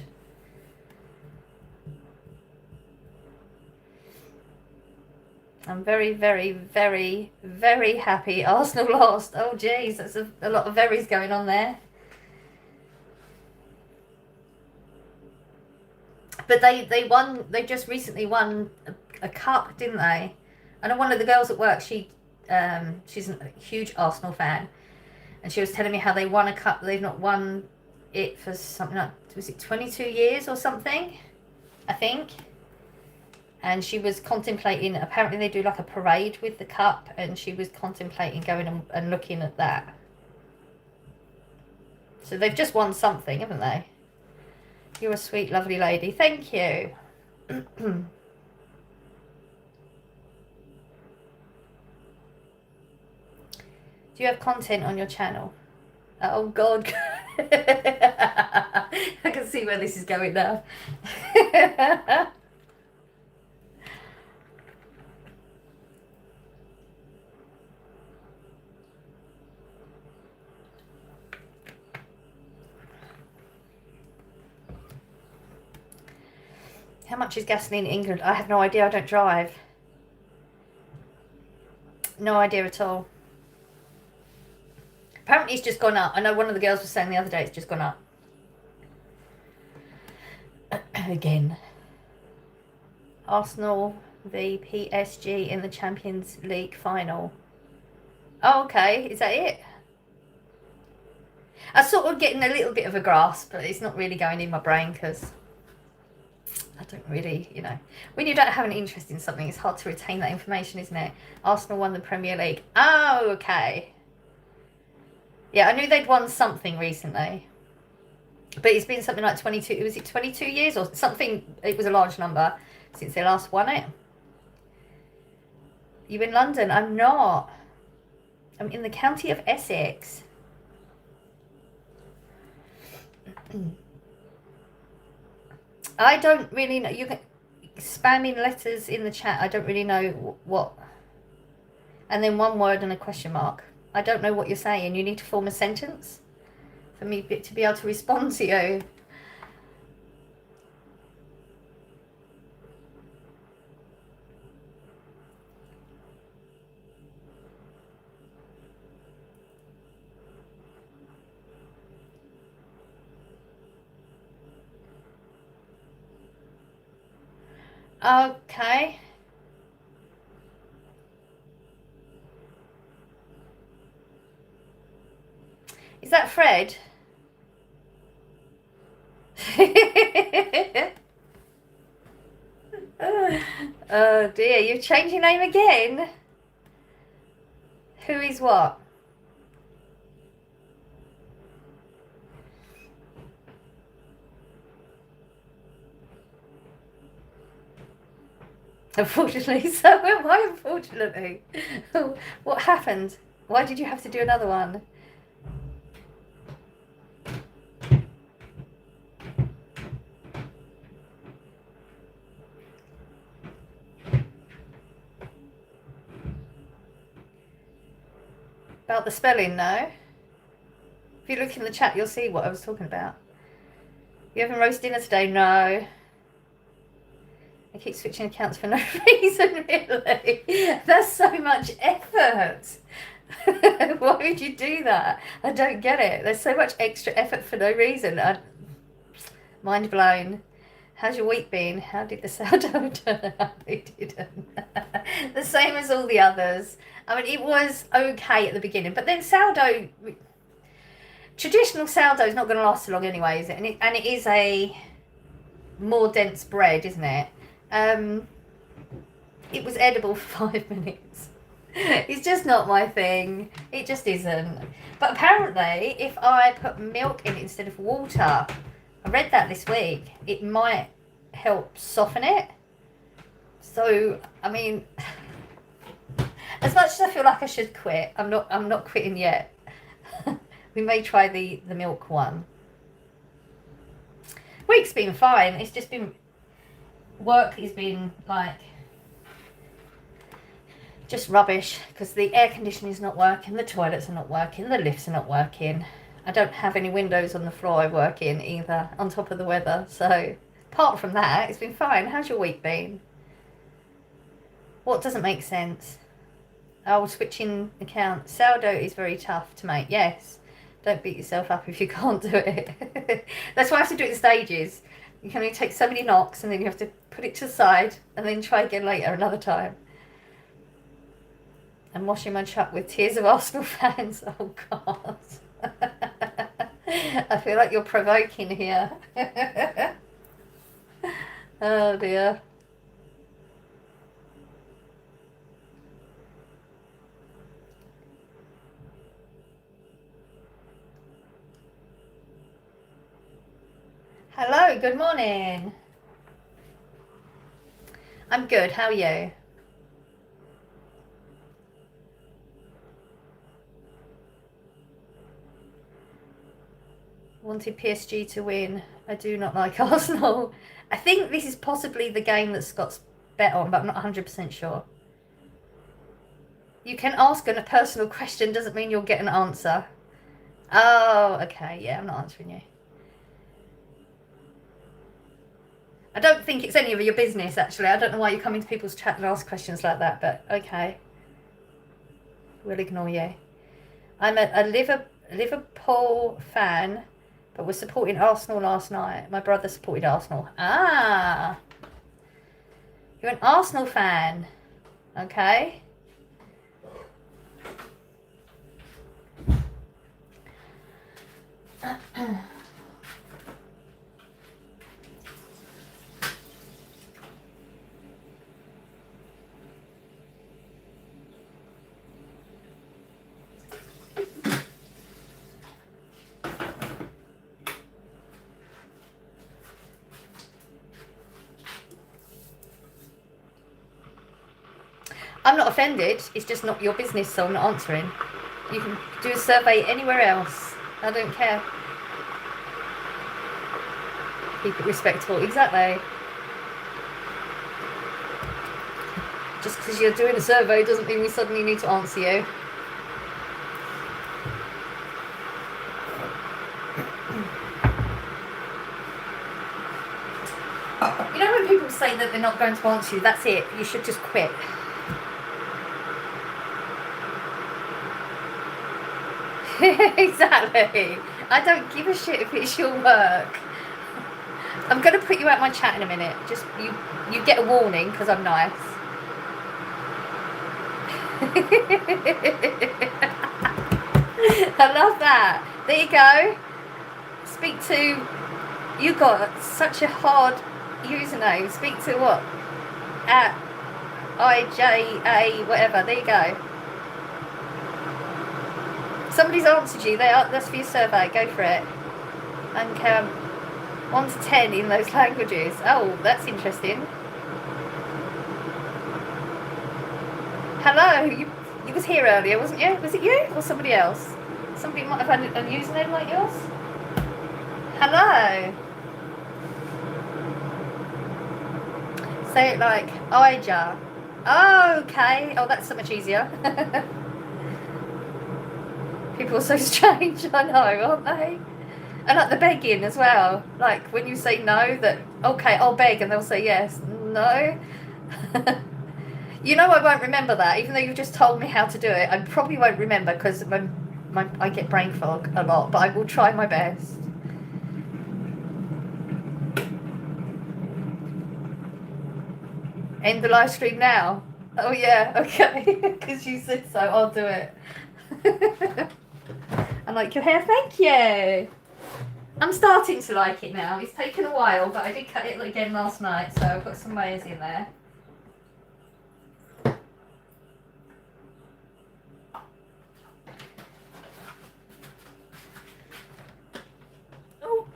S1: I'm very, very, very, very happy Arsenal lost. Oh, geez, that's a lot of verys going on there. But they won. They just recently won a cup, didn't they? I know one of the girls at work. She's a huge Arsenal fan, and she was telling me how they won a cup. They've not won it for something like, was it 22 years or something? I think. And she was contemplating, apparently they do like a parade with the cup, and she was contemplating going and looking at that. So they've just won something, haven't they? You're a sweet, lovely lady. Thank you. Do you have content on your channel? Oh, God. I can see where this is going now. How much is gasoline in England? I have no idea. I don't drive. No idea at all. Apparently it's just gone up. I know one of the girls was saying the other day it's just gone up. Again. Arsenal v PSG in the Champions League final. Oh, okay. Is that it? I'm sort of getting a little bit of a grasp, but it's not really going in my brain, because I don't really, when you don't have an interest in something, it's hard to retain that information, isn't it? Arsenal won the Premier League. Oh, okay. Yeah, I knew they'd won something recently. But it's been something like 22, was it 22 years or something? It was a large number since they last won it. You in London? I'm not. I'm in the county of Essex. I don't really know. You can spamming letters in the chat. I don't really know what. And then one word and a question mark. I don't know what you're saying. You need to form a sentence for me to be able to respond to you. Okay. Is that Fred? Oh dear, you've changed your name again? Who is what? Unfortunately, so am I, unfortunately. What happened? Why did you have to do another one? About the spelling, no? If you look in the chat, you'll see what I was talking about. You having roast dinner today? No. I keep switching accounts for no reason, really. That's so much effort. Why would you do that? I don't get it. There's so much extra effort for no reason. Mind blown. How's your week been? How did the sourdough turn out? They didn't. The same as all the others. I mean, it was okay at the beginning, but then sourdough, traditional sourdough is not going to last so long anyway, is it? And it is a more dense bread, isn't it? It was edible for 5 minutes. It's just not my thing. It just isn't. But apparently, if I put milk in it instead of water, I read that this week, it might help soften it. So, I mean, as much as I feel like I should quit, I'm not quitting yet. We may try the milk one. Week's been fine. It's just been work has been like just rubbish because the air conditioning is not working, the toilets are not working, the lifts are not working. I don't have any windows on the floor I work in either, on top of the weather. So apart from that, it's been fine. How's your week been? What doesn't make sense? Oh, switching account. Sourdough is very tough to make. Yes. Don't beat yourself up if you can't do it. That's why I have to do it in stages. You can only take so many knocks and then you have to put it to the side and then try again later another time. I'm washing my truck with tears of Arsenal fans. Oh, God. I feel like you're provoking here. Oh, dear. Hello, good morning. I'm good, how are you? Wanted PSG to win. I do not like Arsenal. I think this is possibly the game that Scott's bet on, but I'm not 100% sure. You can ask a personal question, doesn't mean you'll get an answer. Oh, okay, yeah, I'm not answering you. I don't think it's any of your business, actually. I don't know why you come into people's chat and ask questions like that, but okay. We'll ignore you. I'm a Liverpool fan, but we're supporting Arsenal last night. My brother supported Arsenal. Ah! You're an Arsenal fan. Okay. I'm not offended. It's just not your business, so I'm not answering. You can do a survey anywhere else. I don't care. Keep it respectful. Exactly. Just because you're doing a survey doesn't mean we suddenly need to answer you. You know when people say that they're not going to answer you, that's it. You should just quit. Exactly. I don't give a shit if it's your work. I'm going to put you out my chat in a minute. Just you get a warning because I'm nice. I love that. There you go. Speak to... You got such a hard username. Speak to what? At IJA whatever. There you go. Somebody's answered you. That's for your survey. Go for it. And count 1 to 10 in those languages. Oh, that's interesting. Hello. You was here earlier, wasn't you? Was it you or somebody else? Somebody might have had a username like yours. Hello. Say it like Ija. Oh, okay. Oh, that's so much easier. People are so strange, I know, aren't they? And like the begging as well. Like when you say no, that, okay, I'll beg, and they'll say yes. No. You know I won't remember that, even though you've just told me how to do it. I probably won't remember because I get brain fog a lot, but I will try my best. End the live stream now. Oh yeah, okay. Because you said so, I'll do it. I like your hair, thank you. I'm starting to like it now. It's taken a while, but I did cut it again last night, so I've got some layers in there. Oh.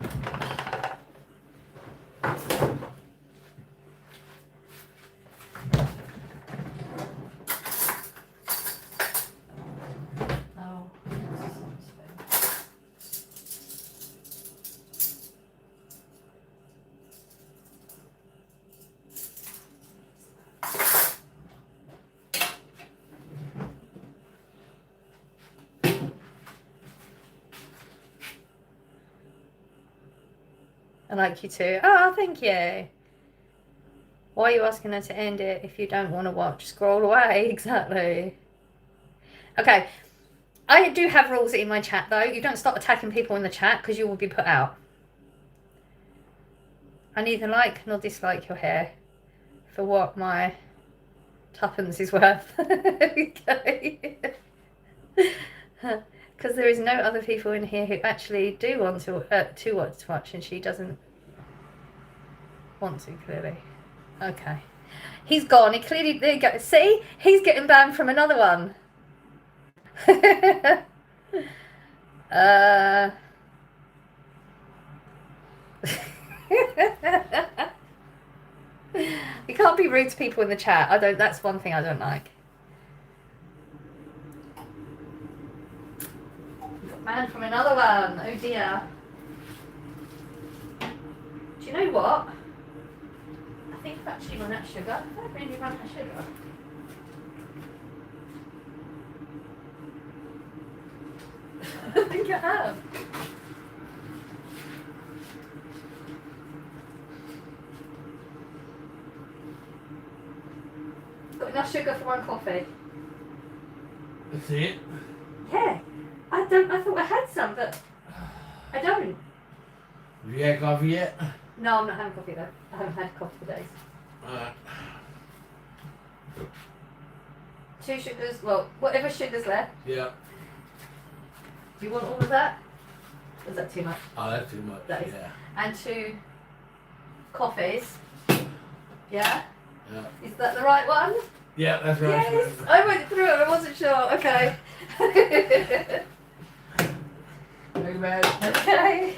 S1: I like you too. Oh, thank you. Why are you asking her to end it if you don't want to watch? Scroll away. Exactly. Okay. I do have rules in my chat, though. You don't start attacking people in the chat because you will be put out. I neither like nor dislike your hair for what my tuppence is worth. Okay. Because there is no other people in here who actually do want to watch, and she doesn't want to, clearly. Okay. He's gone. He clearly... There you go. See? He's getting banned from another one. You can't be rude to people in the chat. That's one thing I don't like. Banned from another one. Oh dear. Do you know what? I think I've actually run out of sugar. Have I really run out of sugar? I think I have. Got enough sugar for one coffee.
S2: That's it?
S1: Yeah. I thought I had some, but I don't.
S2: Have you had coffee yet?
S1: No, I'm not having coffee though. I haven't had coffee for days.
S2: Alright.
S1: 2 sugars, well, whatever sugar's left.
S2: Yeah.
S1: Do you want all of that? Or is that too much?
S2: Oh, that's too much.
S1: That is.
S2: Yeah.
S1: And 2 coffees. Yeah?
S2: Yeah.
S1: Is that the right one?
S2: Yeah, that's right.
S1: Yes! I went through it, I wasn't sure. Okay.
S2: Very bad.
S1: Okay.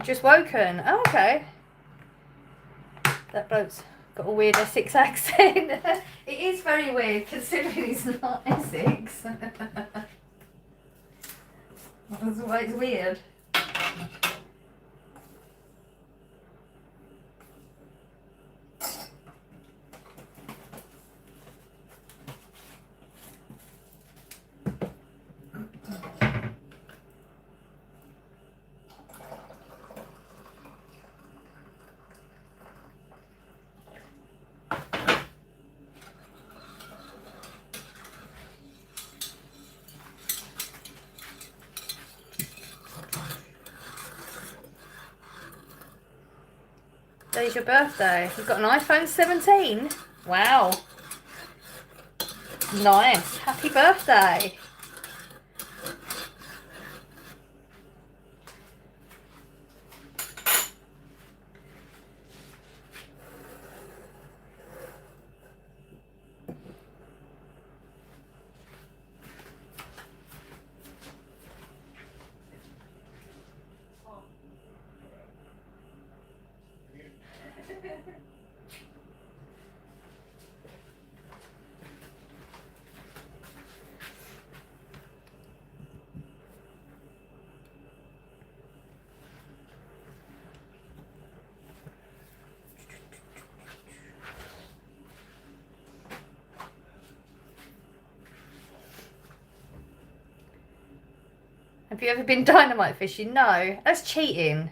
S1: Just woken. Oh, okay. That bloke's got a weird Essex accent. It is very weird considering he's not Essex. That's why it's weird. Today's your birthday. You've got an iPhone 17. Wow. Nice. Happy birthday. Have you ever been dynamite fishing? No, that's cheating.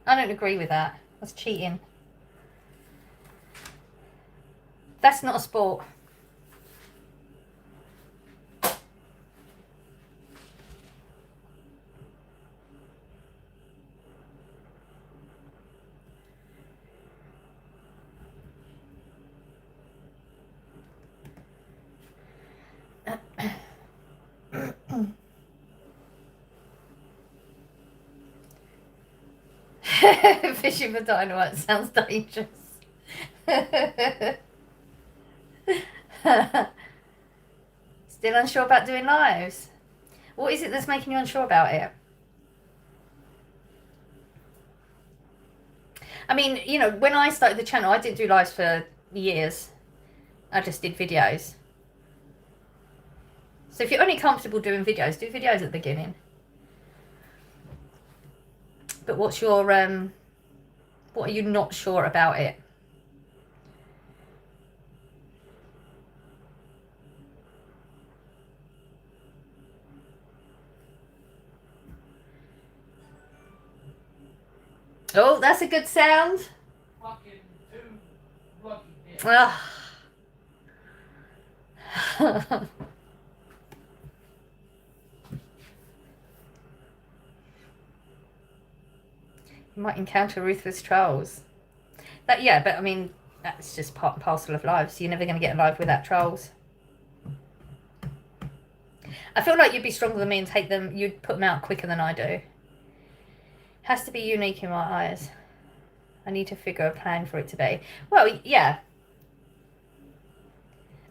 S1: I don't agree with that. That's cheating. That's not a sport. Fishing for dynamite sounds dangerous. Still unsure about doing lives? What is it that's making you unsure about it? I mean, you know, when I started the channel, I didn't do lives for years. I just did videos. So if you're only comfortable doing videos, do videos at the beginning. But what's your, what are you not sure about it? Oh, that's a good sound.
S2: Fucking two lucky dicks.
S1: Ugh. You might encounter ruthless trolls. That, yeah, but I mean, that's just part and parcel of life. So you're never going to get alive without trolls. I feel like you'd be stronger than me and take them. You'd put them out quicker than I do. Has to be unique in my eyes. I need to figure a plan for it to be. Well, yeah.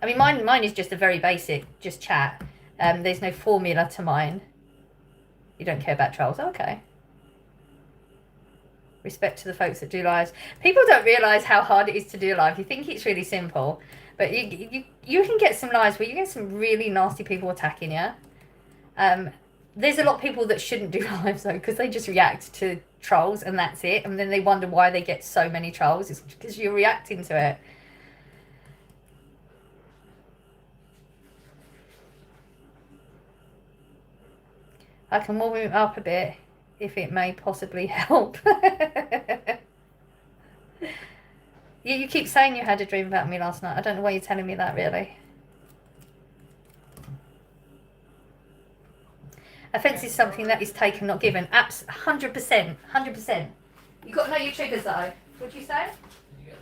S1: I mean, mine is just a very basic, just chat. There's no formula to mine. You don't care about trolls. Okay. Respect to the folks that do lives. People don't realise how hard it is to do a live. You think it's really simple, but you can get some lives where you get some really nasty people attacking you. There's a lot of people that shouldn't do lives though, because they just react to trolls and that's it, and then they wonder why they get so many trolls. It's because you're reacting to it. I can warm it up a bit if it may possibly help. Yeah, you keep saying you had a dream about me last night. I don't know why you're telling me that, really. Offence is something that is taken, not given. 100%. 100%. You've got to know your triggers, though. What'd you say?
S2: You get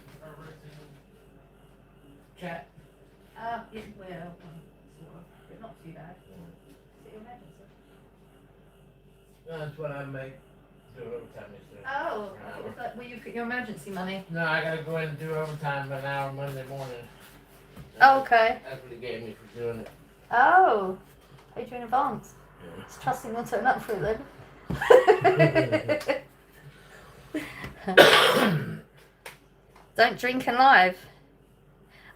S2: chat.
S1: Yeah, well, sort of, but not too bad. Is it your emergency?
S2: That's what I make. Do overtime yesterday.
S1: Oh, I thought it was like, well, you've got your emergency money.
S2: No, I gotta go in and do overtime for an hour Monday morning.
S1: Oh, okay.
S2: That's what he gave me for doing it.
S1: Oh, paid you in advance.
S2: Yeah.
S1: It's trusting we'll turn up for it then. Don't drink and live.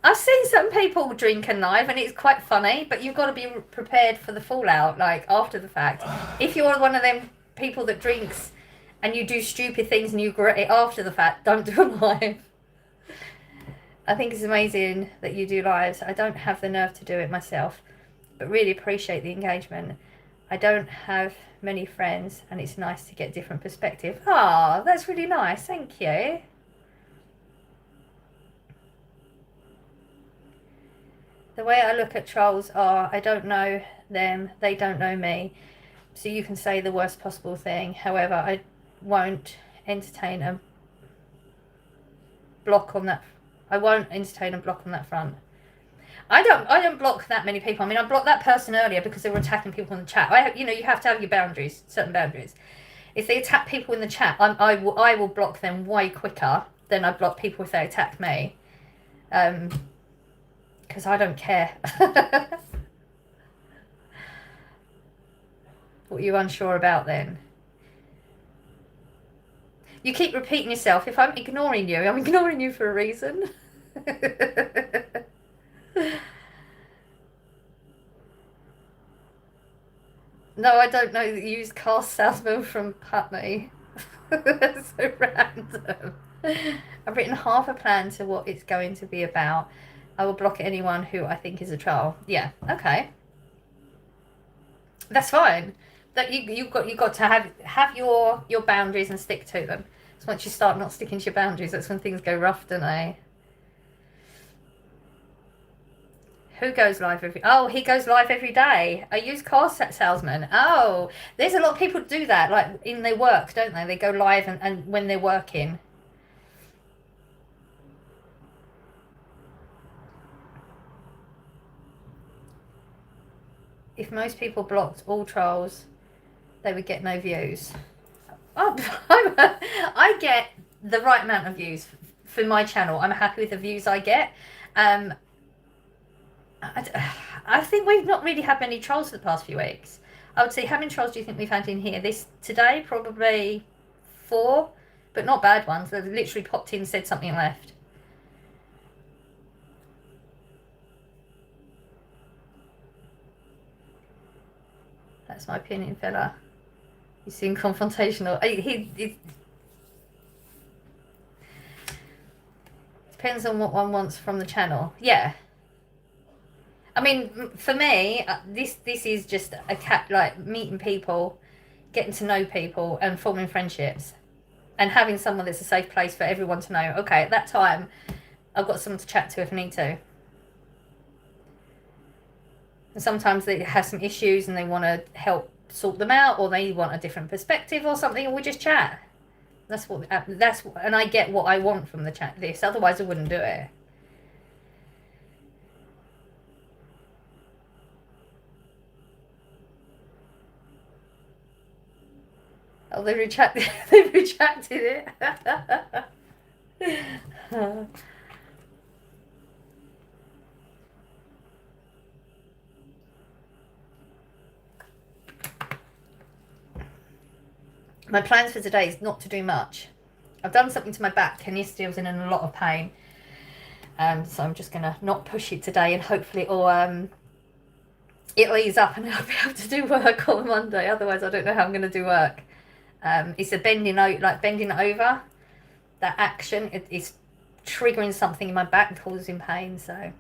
S1: I've seen some people drink and live, and it's quite funny, but you've got to be prepared for the fallout, like after the fact. If you're one of them people that drinks and you do stupid things and you regret it after the fact, don't do a live. I think it's amazing that you do lives. I don't have the nerve to do it myself, but really appreciate the engagement. I don't have many friends, and it's nice to get different perspective. Ah, that's really nice. Thank you. The way I look at trolls are, I don't know them, they don't know me. So you can say the worst possible thing. However, I won't entertain a block on that. I won't entertain a block on that front. I don't block that many people. I mean, I blocked that person earlier because they were attacking people in the chat. You have to have your boundaries, certain boundaries. If they attack people in the chat, I will block them way quicker than I block people if they attack me. Because I don't care. What are you unsure about then? You keep repeating yourself. If I'm ignoring you for a reason. No, I don't know the used car salesman from Putney. That's so random. I've written half a plan to what it's going to be about. I will block anyone who I think is a troll. Yeah, okay. That's fine. That you've got to have your boundaries and stick to them. So once you start not sticking to your boundaries, that's when things go rough, don't they? Who goes live every... Oh, he goes live every day. A used car salesman. Oh, there's a lot of people do that, like in their work, don't they? They go live and when they're working. If most people blocked all trolls, they would get no views. Oh, I get the right amount of views for my channel. I'm happy with the views I get. I think we've not really had many trolls for the past few weeks. I would say, how many trolls do you think we've had in here? Today, probably 4, but not bad ones. They've literally popped in, said something and left. That's my opinion, fella. You seem confrontational. He depends on what one wants from the channel. Yeah. I mean, for me, this is just like meeting people, getting to know people, and forming friendships, and having someone that's a safe place for everyone to know. Okay, at that time, I've got someone to chat to if I need to. And sometimes they have some issues and they want to help sort them out, or they want a different perspective or something, and we just chat. And I get what I want from the chat. Otherwise I wouldn't do it. Oh, they retracted it. My plans for today is not to do much. I've done something to my back, and yesterday I was in a lot of pain. So I'm just gonna not push it today, and hopefully it'll ease up, and I'll be able to do work on Monday. Otherwise, I don't know how I'm gonna do work. It's a bending over. That action is triggering something in my back and causing pain. So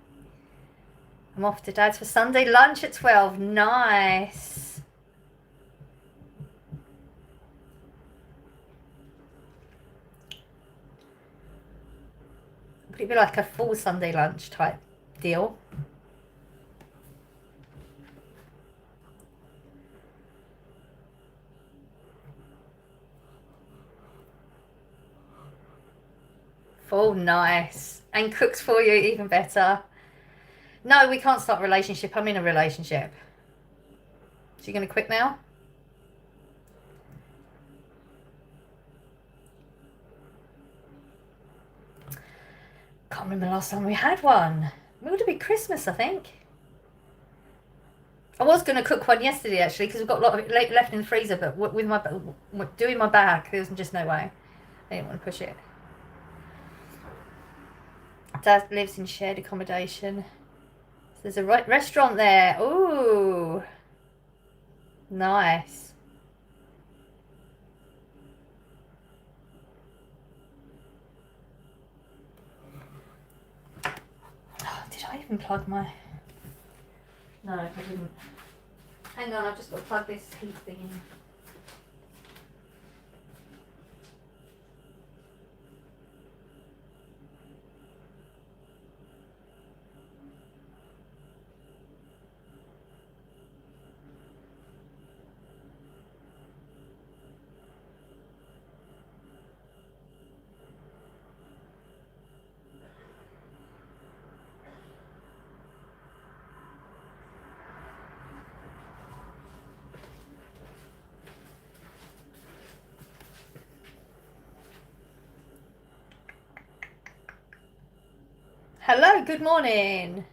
S1: I'm off to Dad's for Sunday lunch at 12. Nice. Would it be like a full Sunday lunch type deal? Full, nice. And cooks for you, even better. No, we can't start a relationship. I'm in a relationship. So you're going to quit now? Can't remember the last time we had one. It would have been Christmas, I think. I was going to cook one yesterday, actually, because we've got a lot of it left in the freezer, but with doing my bag, there's just no way. They didn't want to push it. Dad lives in shared accommodation. So there's a restaurant there. Ooh. Nice. Oh, did I even plug my... No, I didn't. Hang on, I've just got to plug this heat thing in. Hello, good morning.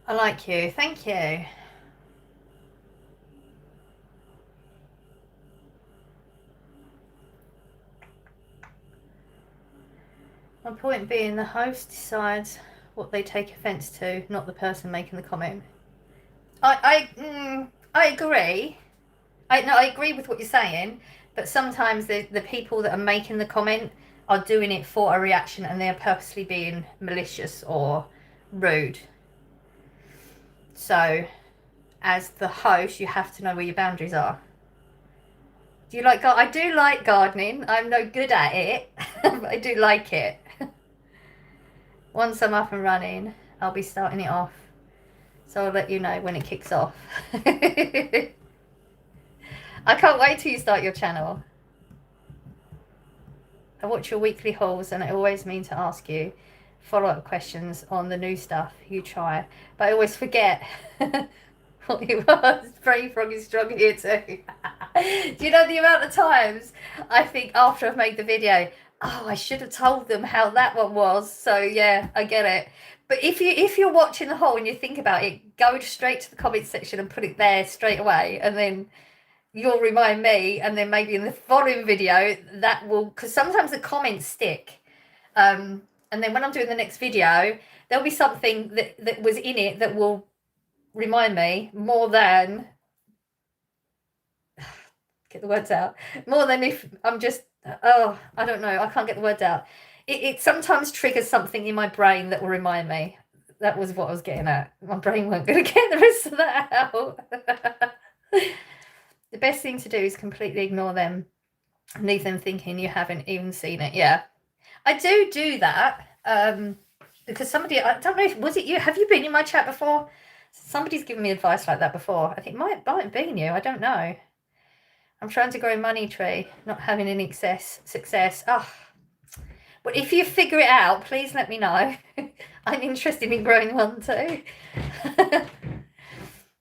S1: I like you. Thank you. My point being, the host decides what they take offence to, not the person making the comment. I agree. I agree with what you're saying, but sometimes the people that are making the comment are doing it for a reaction, and they are purposely being malicious or rude. So, as the host, you have to know where your boundaries are. Do you like I do like gardening. I'm no good at it, but I do like it. Once I'm up and running, I'll be starting it off. So I'll let you know when it kicks off. I can't wait till you start your channel. I watch your weekly hauls, and I always mean to ask you follow-up questions on the new stuff you try, but I always forget what it was. Brain Frog is strong here too. Do you know the amount of times I think after I've made the video, oh, I should have told them how that one was. So yeah, I get it. But if you're watching the haul and you think about it, go straight to the comments section and put it there straight away, and then you'll remind me, and then maybe in the following video that will, because sometimes the comments stick. And then when I'm doing the next video, there'll be something that was in it that will remind me more than get the words out, more than if I'm just, oh, I don't know, I can't get the words out. It sometimes triggers something in my brain that will remind me. That was what I was getting at. My brain weren't going to get the rest of that out. The best thing to do is completely ignore them and leave them thinking you haven't even seen it. Yeah, I do that because somebody, I don't know if, was it you? Have you been in my chat before? Somebody's given me advice like that before. I think it might have been you. I don't know. I'm trying to grow a money tree, not having any success. Oh, but if you figure it out, please let me know. I'm interested in growing one too.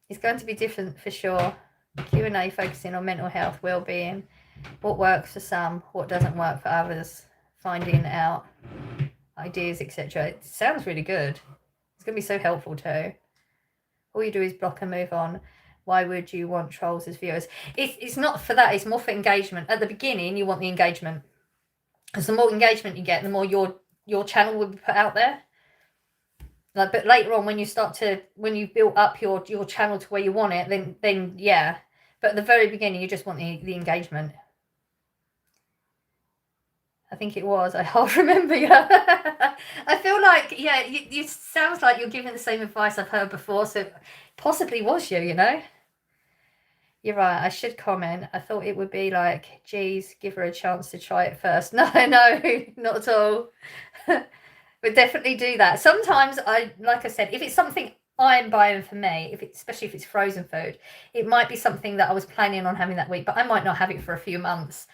S1: It's going to be different for sure. Q&A focusing on mental health, well-being, what works for some, what doesn't work for others, finding out ideas, etc. It sounds really good. It's going to be so helpful too. All you do is block and move on. Why would you want trolls as viewers? It's not for that. It's more for engagement. At the beginning, you want the engagement, because the more engagement you get, the more your channel will be put out there. Like, but later on, when you build up your channel to where you want it, then yeah. But at the very beginning, you just want the engagement. I think it was. I half remember. Yeah. I feel like, yeah, you sounds like you're giving the same advice I've heard before. So it possibly was you, you know. You're right. I should comment. I thought it would be like, geez, give her a chance to try it first. No, not at all. But definitely do that. Sometimes like I said, if it's something I'm buying for me, especially if it's frozen food, it might be something that I was planning on having that week, but I might not have it for a few months.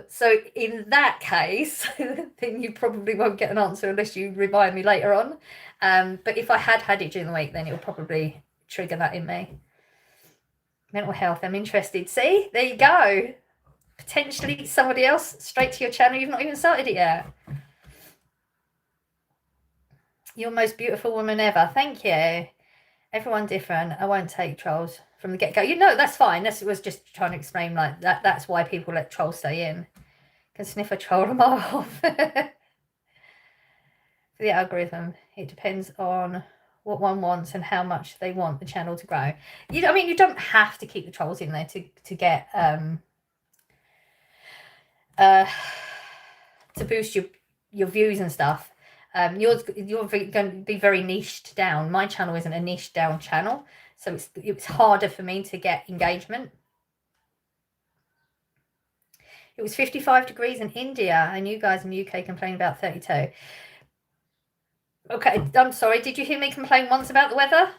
S1: So in that case, then you probably won't get an answer unless you remind me later on. But if I had it during the week, then it will probably trigger that in me. Mental health, I'm interested. See, there you go. potentially somebody else straight to your channel. You've not even started it yet. You're most beautiful woman ever. Thank you. Everyone different. I won't take trolls from the get-go. You know, that's fine. This was just trying to explain like that. That's why people let trolls stay in. Can sniff a troll a mile off. For the algorithm, it depends on what one wants and how much they want the channel to grow. I mean, you don't have to keep the trolls in there to get to boost your views and stuff. You're going to be very niched down. My channel isn't a niched down channel, so it's harder for me to get engagement. It was 55 degrees in India, and you guys in the UK complain about 32. Okay, I'm sorry. Did you hear me complain once about the weather?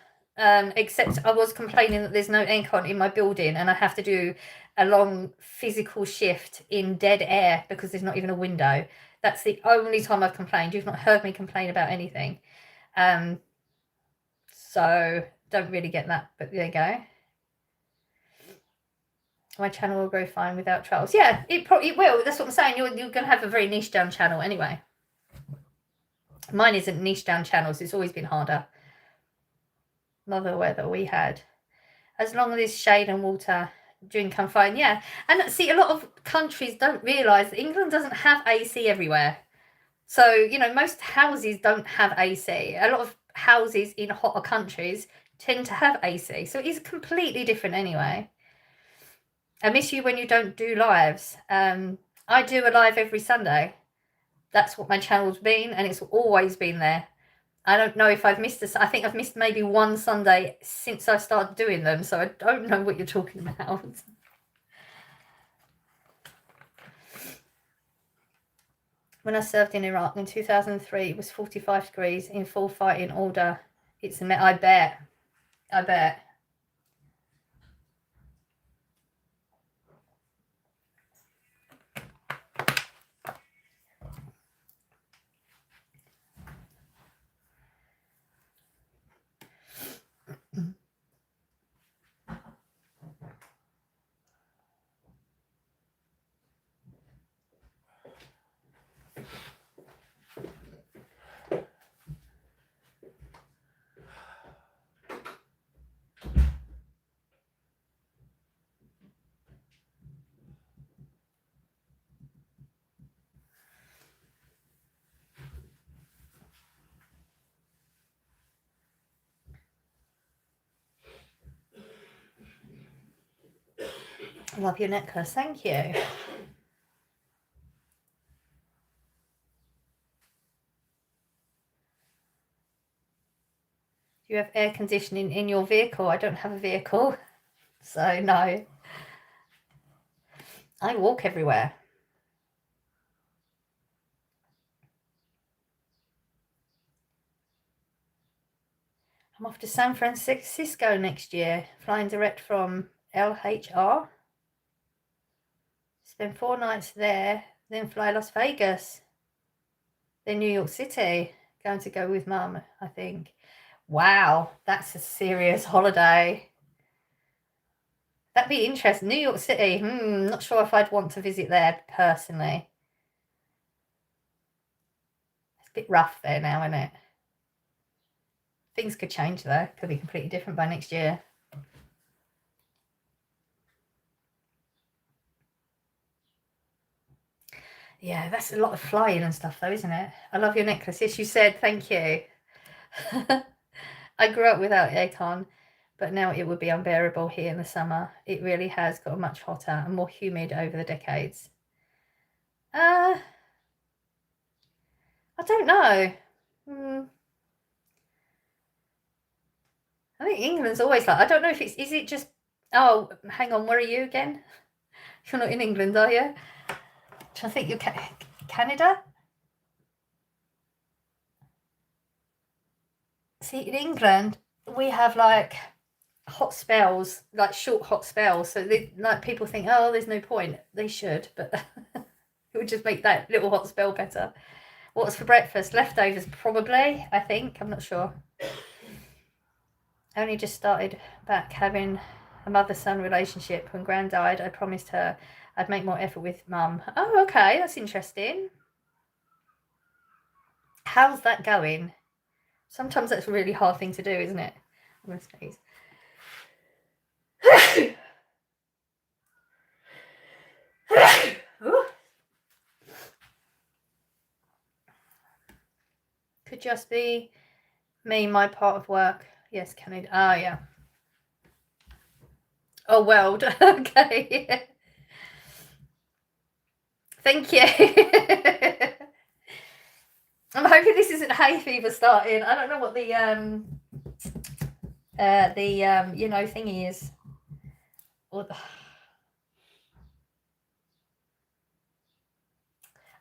S1: Except I was complaining that there's no aircon in my building, and I have to do a long physical shift in dead air because there's not even a window. That's the only time I've complained. You've not heard me complain about anything. So don't really get that, but there you go. My channel will grow fine without trolls. Yeah, it probably will. That's what I'm saying. You're going to have a very niche down channel anyway. Mine isn't niche down channels. It's always been harder. Mother weather we had. As long as there's shade and water, drink I'm fine. Yeah. And see, a lot of countries don't realise that England doesn't have AC everywhere. So, you know, most houses don't have AC. A lot of houses in hotter countries tend to have AC. So it's completely different anyway. I miss you when you don't do lives. I do a live every Sunday. That's what my channel's been, and it's always been there. I don't know if I've missed this. I think I've missed maybe one Sunday since I started doing them, so I don't know what you're talking about. When I served in Iraq in 2003, it was 45 degrees in full fighting order. I bet. I love your necklace. Thank you. Do you have air conditioning in your vehicle? I don't have a vehicle, so no. I walk everywhere. I'm off to San Francisco next year, flying direct from LHR. Spend 4 nights there, then fly Las Vegas, then New York City. Going to go with Mum, I think. Wow, that's a serious holiday. That'd be interesting. New York City, not sure if I'd want to visit there personally. It's a bit rough there now, isn't it? Things could change though. Could be completely different by next year. Yeah, that's a lot of flying and stuff though, isn't it? I love your necklace. Yes, you said. Thank you. I grew up without aircon, but now it would be unbearable here in the summer. It really has got much hotter and more humid over the decades. I don't know. I think England's always like, I don't know if is it just, oh, hang on, where are you again? You're not in England, are you? I think you're Canada? See, in England, we have like hot spells, like short hot spells. So like people think, oh, there's no point. They should, but it would just make that little hot spell better. What's for breakfast? Leftovers, probably, I think. I'm not sure. I only just started back having a mother-son relationship. When Gran died, I promised her I'd make more effort with mum. Oh, okay, that's interesting. How's that going? Sometimes that's a really hard thing to do, isn't it? I'm going to sneeze. Could just be me, my part of work. Yes, Canada. Ah, yeah. Oh, world. Okay. Thank you. I'm hoping this isn't hay fever starting. I don't know what the thingy is.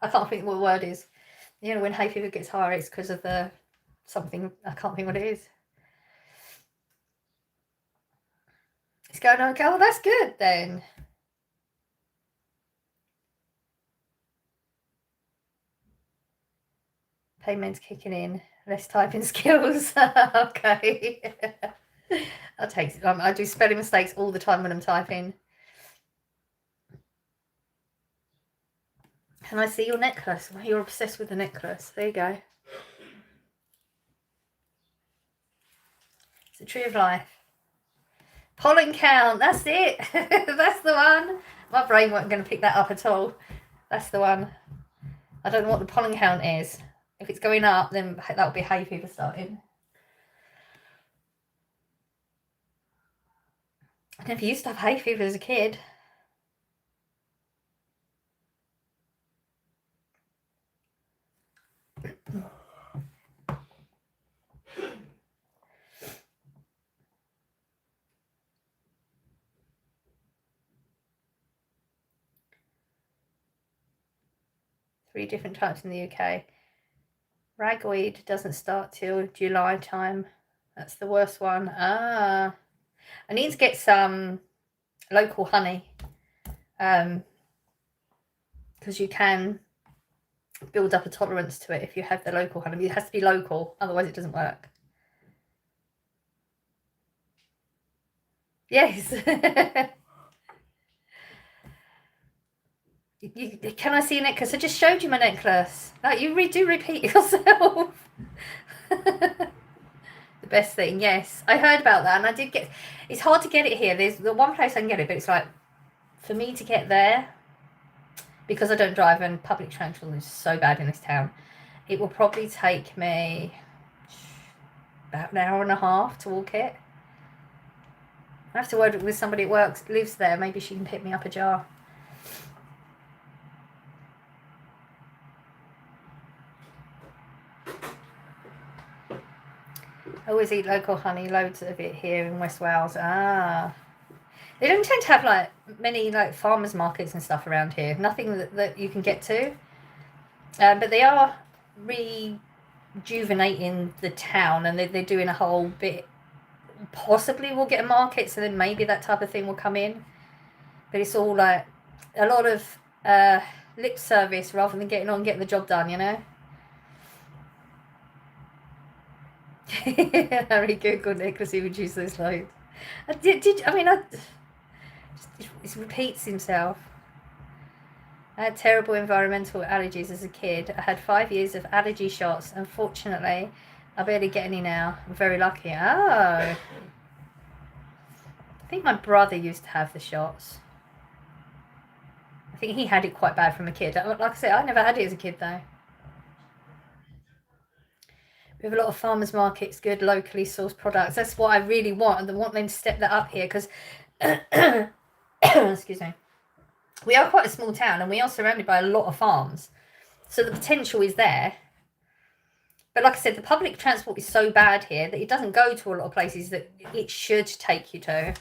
S1: I can't think what the word is. You know, when hay fever gets higher, it's because of the something. I can't think what it is. It's going okay. Oh, that's good then. Payment's kicking in. Less typing skills. Okay. I'll take it. I do spelling mistakes all the time when I'm typing. Can I see your necklace? Well, you're obsessed with the necklace. There you go. It's a tree of life. Pollen count. That's it. That's the one. My brain wasn't going to pick that up at all. That's the one. I don't know what the pollen count is. If it's going up, then that'll be hay fever starting. I never used to have hay fever as a kid. Three different types in the UK. Ragweed doesn't start till July time. That's the worst one. Ah. I need to get some local honey. Because you can build up a tolerance to it if you have the local honey. It has to be local, otherwise it doesn't work. Yes. Can I see your necklace? I just showed you my necklace. No, you do repeat yourself. The best thing, yes. I heard about that, and I did get. It's hard to get it here. There's the one place I can get it, but it's like for me to get there, because I don't drive and public transport is so bad in this town. It will probably take me about an hour and a half to walk it. I have to word with somebody that lives there. Maybe she can pick me up a jar. I always eat local honey, loads of it here in West Wales. Ah. They don't tend to have like many like farmers markets and stuff around here. Nothing that you can get to. But they are rejuvenating the town, and they're doing a whole bit. Possibly we'll get a market, so then maybe that type of thing will come in. But it's all like a lot of lip service rather than getting the job done, you know. Harry Google necklace he reduced those loads. It repeats himself. I had terrible environmental allergies as a kid. I had 5 years of allergy shots. Unfortunately, I barely get any now. I'm very lucky. Oh. I think my brother used to have the shots. I think he had it quite bad from a kid. Like I said, I never had it as a kid though. We have a lot of farmers markets, good locally sourced products. That's what I really want. I want them to step that up here because, excuse me, we are quite a small town and we are surrounded by a lot of farms. So the potential is there. But like I said, the public transport is so bad here that it doesn't go to a lot of places that it should take you to.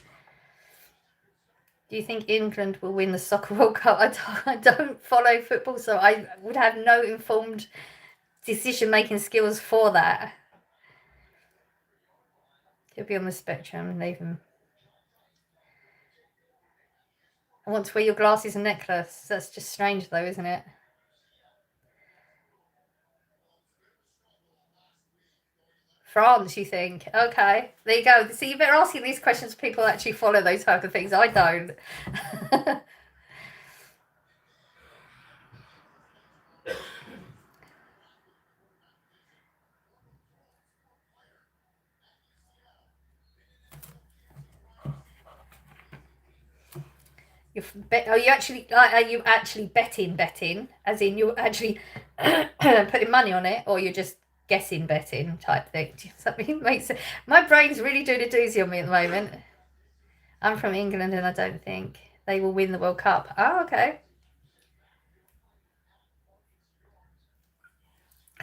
S1: Do you think England will win the Soccer World Cup? I don't follow football, so I would have no informed decision-making skills for that. He'll be on the spectrum and leave him. I want to wear your glasses and necklace. That's just strange though, isn't it? France, you think? Okay, there you go. So you better asking these questions to people that actually follow those type of things. I don't. Are you actually betting, as in you're actually putting money on it, or you're just guessing betting type thing? Something makes sense. My brain's really doing a doozy on me at the moment. I'm from England, and I don't think they will win the World Cup. Oh, okay.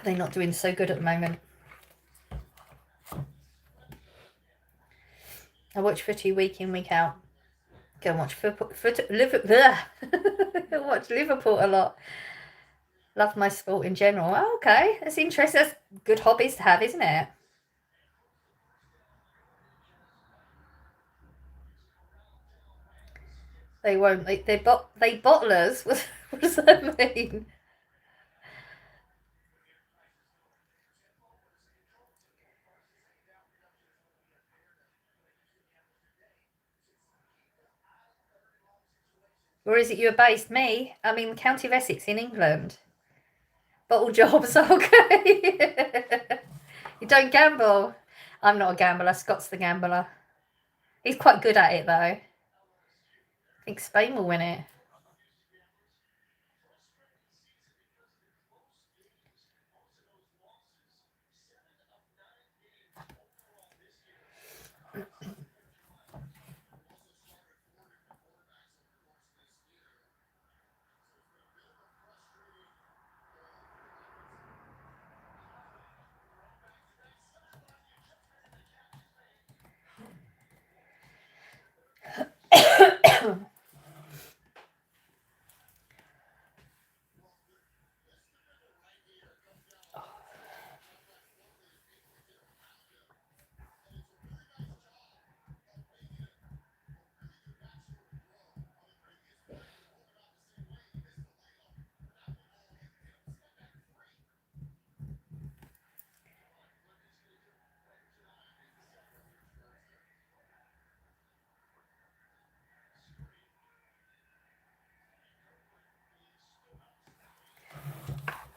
S1: They're not doing so good at the moment. I watch footy week in, week out. Go and watch Liverpool. Watch Liverpool a lot. Love my sport in general. Oh, okay, that's interesting. That's good hobbies to have, isn't it? They won't. They bottlers. What does that mean? Where is it you're based? Me? I'm in County of Essex in England. Bottle jobs, okay. You don't gamble. I'm not a gambler. Scott's the gambler. He's quite good at it, though. I think Spain will win it.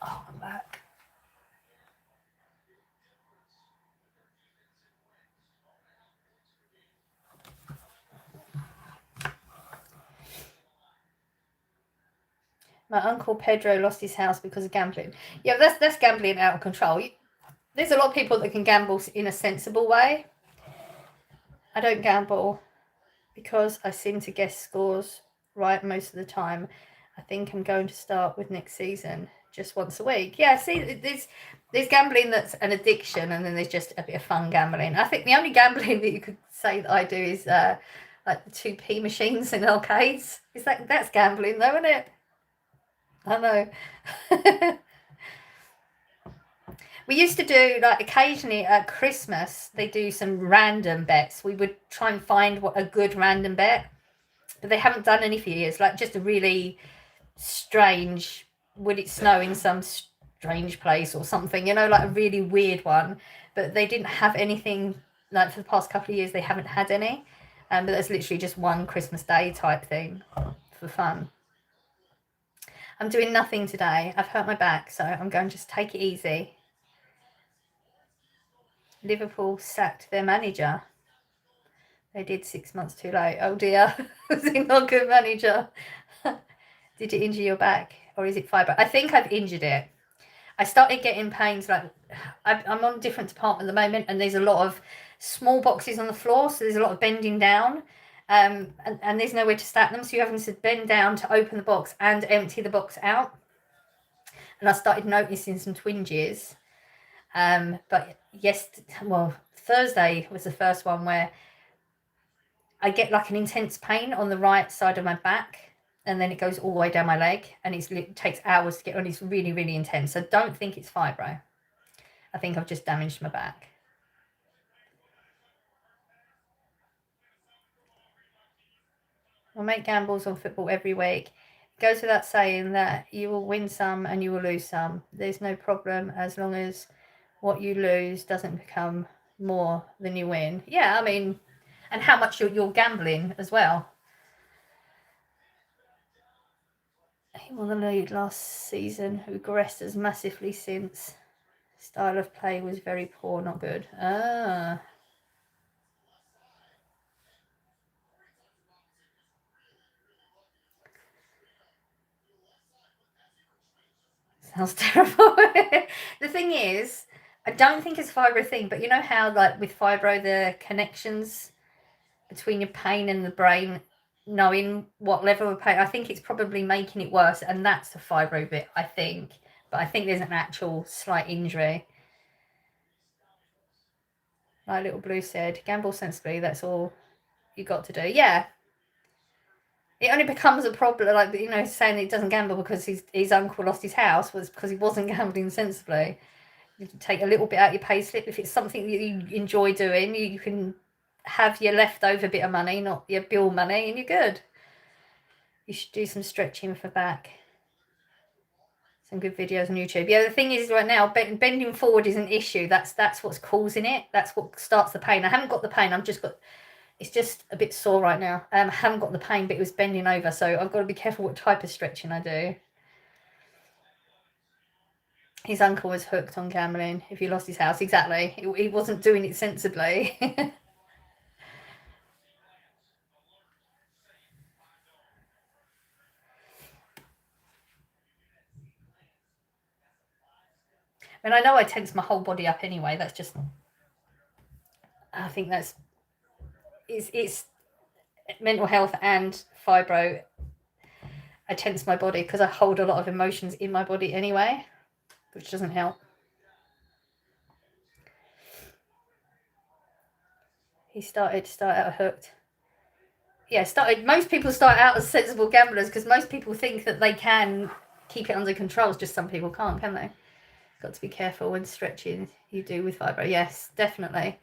S1: Oh, I'm back. My uncle Pedro lost his house because of gambling. Yeah, that's gambling out of control. There's a lot of people that can gamble in a sensible way. I don't gamble because I seem to guess scores right most of the time. I think I'm going to start with next season just once a week. Yeah, see, there's gambling that's an addiction, and then there's just a bit of fun gambling. I think the only gambling that you could say that I do is like the 2p machines in arcades. That's gambling though, isn't it? I know. We used to do, like, occasionally at Christmas, they do some random bets. We would try and find what a good random bet, but they haven't done any for years. Like, just a really strange, would it snow in some strange place or something, like a really weird one. But they didn't have anything, like, for the past couple of years, they haven't had any. But that's literally just one Christmas Day type thing for fun. I'm doing nothing today. I've hurt my back, so I'm going to just take it easy. Liverpool sacked their manager. They did 6 months too late. Oh dear. Was he not a good manager? Did you injure your back, or is it fibre? I think I've injured it. I started getting pains, like, I'm on a different department at the moment, and there's a lot of small boxes on the floor, so there's a lot of bending down, and there's nowhere to stack them, so you're having to bend down to open the box and empty the box out. And I started noticing some twinges. But Thursday was the first one where I get like an intense pain on the right side of my back, and then it goes all the way down my leg, and it takes hours to get on. It's really, really intense. So don't think it's fibro. I think I've just damaged my back. I'll make gambles on football every week. It goes without saying that you will win some and you will lose some. There's no problem as long as what you lose doesn't become more than you win. Yeah, I mean, and how much you're gambling as well. He won the lead last season, regressed as massively since. Style of play was very poor, not good. Ah. Sounds terrible. The thing is, I don't think it's fibro thing, but you know how like with fibro the connections between your pain and the brain, knowing what level of pain, I think it's probably making it worse, and that's the fibro bit, I think. But I think there's an actual slight injury. Like Little Blue said, gamble sensibly, that's all you got to do. Yeah. It only becomes a problem, like, you know, saying he doesn't gamble because his uncle lost his house was because he wasn't gambling sensibly. You can take a little bit out of your pay slip. If it's something that you enjoy doing, you can have your leftover bit of money, not your bill money, and you're good. You should do some stretching for back. Some good videos on YouTube. Yeah, the thing is right now, bending forward is an issue. That's what's causing it. That's what starts the pain. I haven't got the pain. It's just a bit sore right now. I haven't got the pain, but it was bending over. So I've got to be careful what type of stretching I do. His uncle was hooked on gambling. If he lost his house, exactly. He wasn't doing it sensibly. And I know I tense my whole body up anyway. That's just, I think that's, it's mental health and fibro. I tense my body because I hold a lot of emotions in my body anyway, which doesn't help. He started out hooked. Yeah, most people start out as sensible gamblers because most people think that they can keep it under control. It's just some people can't, can they? Got to be careful when stretching you do with fibro. Yes, definitely.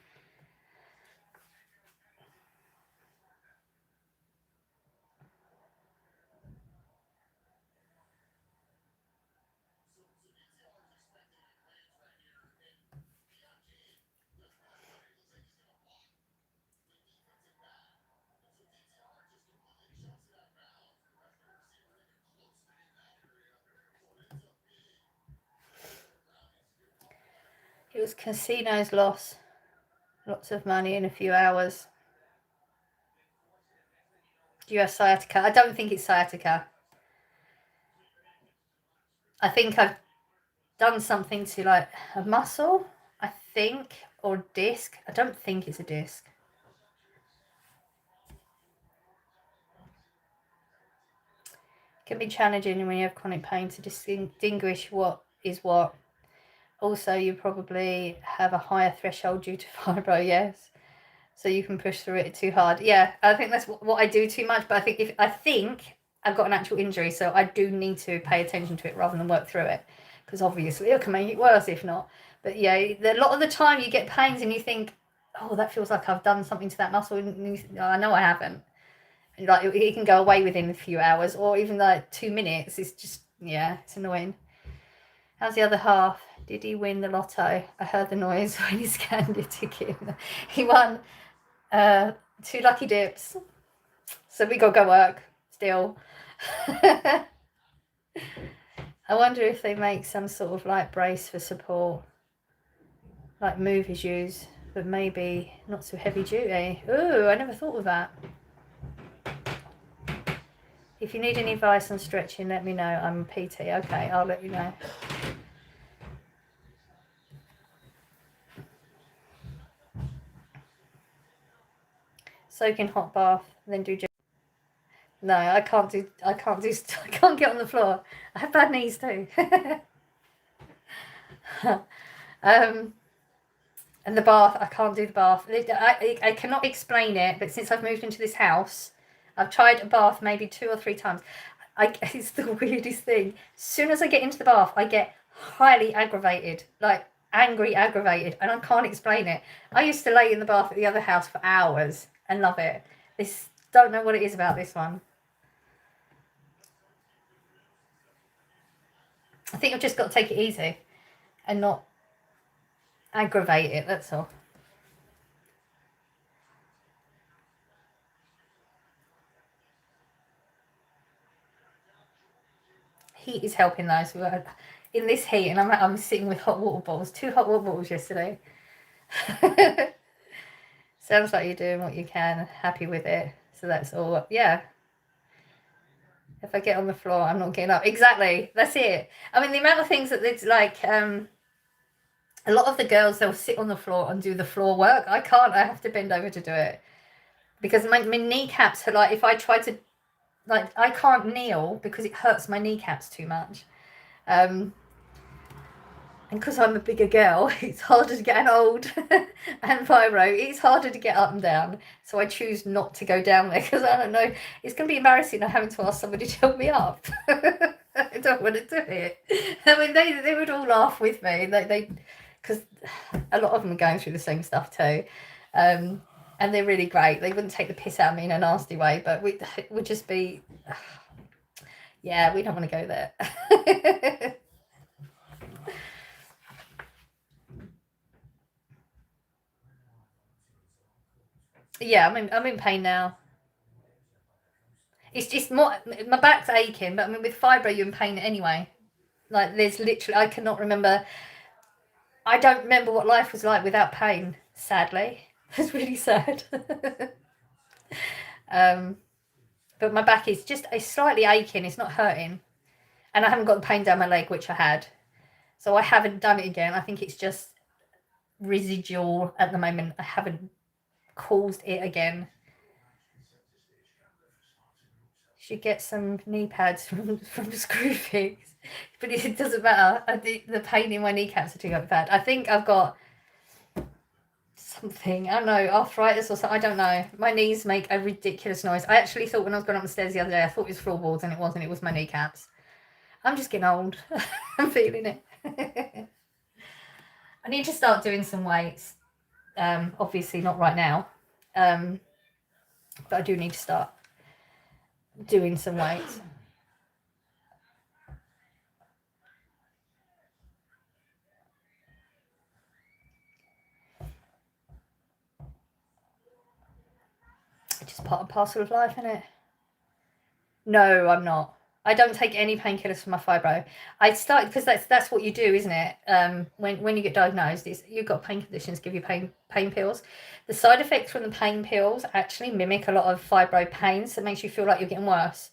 S1: It was casino's loss. Lots of money in a few hours. Do you have sciatica? I don't think it's sciatica. I think I've done something to like a muscle, I think, or disc. I don't think it's a disc. It can be challenging when you have chronic pain to distinguish what is what. Also, you probably have a higher threshold due to fibro, yes. So you can push through it too hard. Yeah, I think that's what I do too much. But I think I've got an actual injury, so I do need to pay attention to it rather than work through it, because obviously it can make it worse if not. But yeah, a lot of the time you get pains and you think, oh, that feels like I've done something to that muscle. And I know I haven't. And like it can go away within a few hours or even like 2 minutes. It's just, yeah, it's annoying. How's the other half? Did he win the lotto? I heard the noise when he scanned your ticket. He won 2 lucky dips. So we got to go work still. I wonder if they make some sort of like brace for support, like movies use, but maybe not so heavy duty. Ooh, I never thought of that. If you need any advice on stretching, let me know. I'm a PT. Okay, I'll let you know. Soak in hot bath, then do. No, I can't get on the floor. I have bad knees too. And the bath, I can't do the bath. I cannot explain it, but since I've moved into this house, I've tried a bath maybe 2 or 3 times. It's the weirdest thing. As soon as I get into the bath, I get highly aggravated, like angry aggravated, and I can't explain it. I used to lay in the bath at the other house for hours and love it. Don't know what it is about this one. I think I've just got to take it easy and not aggravate it, that's all. Heat is helping though. So in this heat, and I'm sitting with hot water bottles, 2 hot water bottles yesterday. Sounds like you're doing what you can, happy with it. So that's all. Yeah. If I get on the floor, I'm not getting up. Exactly. That's it. I mean, the amount of things that it's like, a lot of the girls, they'll sit on the floor and do the floor work. I can't. I have to bend over to do it. Because my kneecaps are like, if I try to, like, I can't kneel because it hurts my kneecaps too much. And because I'm a bigger girl, it's harder to get an old and fibro. It's harder to get up and down. So I choose not to go down there because I don't know. It's going to be embarrassing having to ask somebody to help me up. I don't want to do it. I mean, they would all laugh with me. Because a lot of them are going through the same stuff too. And they're really great. They wouldn't take the piss out of me in a nasty way, but it would just be, yeah, we don't want to go there. Yeah, I'm in pain now. It's just more, my back's aching, but I mean, with fibro, you're in pain anyway. Like, there's literally, I cannot remember, I don't remember what life was like without pain, sadly. It's really sad. But my back is just, it's slightly aching, it's not hurting. And I haven't got the pain down my leg, which I had. So I haven't done it again. I think it's just residual at the moment. I haven't caused it again. Should get some knee pads from Screwfix. But it doesn't matter. The pain in my kneecaps are too bad. I think I've got something, I don't know, arthritis or something. I don't know. My knees make a ridiculous noise. I actually thought when I was going up the stairs the other day, I thought it was floorboards, and it wasn't. It was my kneecaps. I'm just getting old. I'm feeling it. I need to start doing some weights. Obviously not right now. But I do need to start doing some weights. It's just part and parcel of life, isn't it? No, I'm not. I don't take any painkillers for my fibro. I started because that's what you do, isn't it? When you get diagnosed, you've got pain conditions, give you pain pills. The side effects from the pain pills actually mimic a lot of fibro pain, so it makes you feel like you're getting worse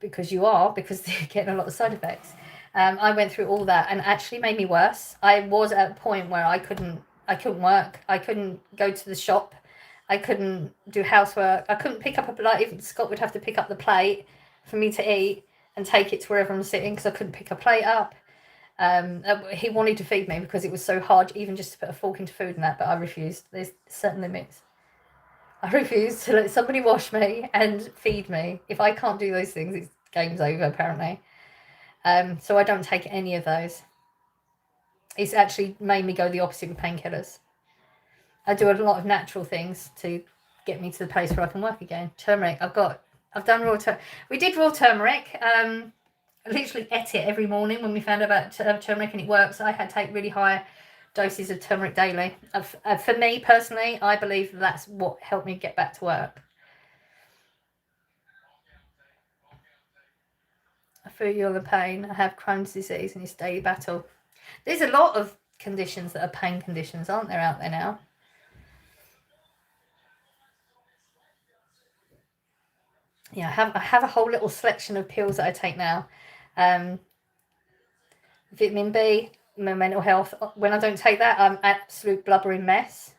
S1: because they're getting a lot of side effects. I went through all that and actually made me worse. I was at a point where I couldn't work. I couldn't go to the shop. I couldn't do housework. I couldn't pick up even Scott would have to pick up the plate for me to eat and take it to wherever I'm sitting because I couldn't pick a plate up. He wanted to feed me because it was so hard even just to put a fork into food and that, but I refused. There's certain limits. I refuse to let somebody wash me and feed me. If I can't do those things, it's game's over, apparently. So I don't take any of those. It's actually made me go the opposite with painkillers. I do a lot of natural things to get me to the place where I can work again. Turmeric, I've done raw turmeric. We did raw turmeric. I literally ate it every morning when we found out about turmeric, and it works. I had to take really high doses of turmeric daily. For me personally, I believe that's what helped me get back to work. I feel you're the pain. I have Crohn's disease and it's a daily battle. There's a lot of conditions that are pain conditions, aren't there, out there now? Yeah, I have a whole little selection of pills that I take now. Vitamin B, my mental health. When I don't take that, I'm absolute blubbering mess.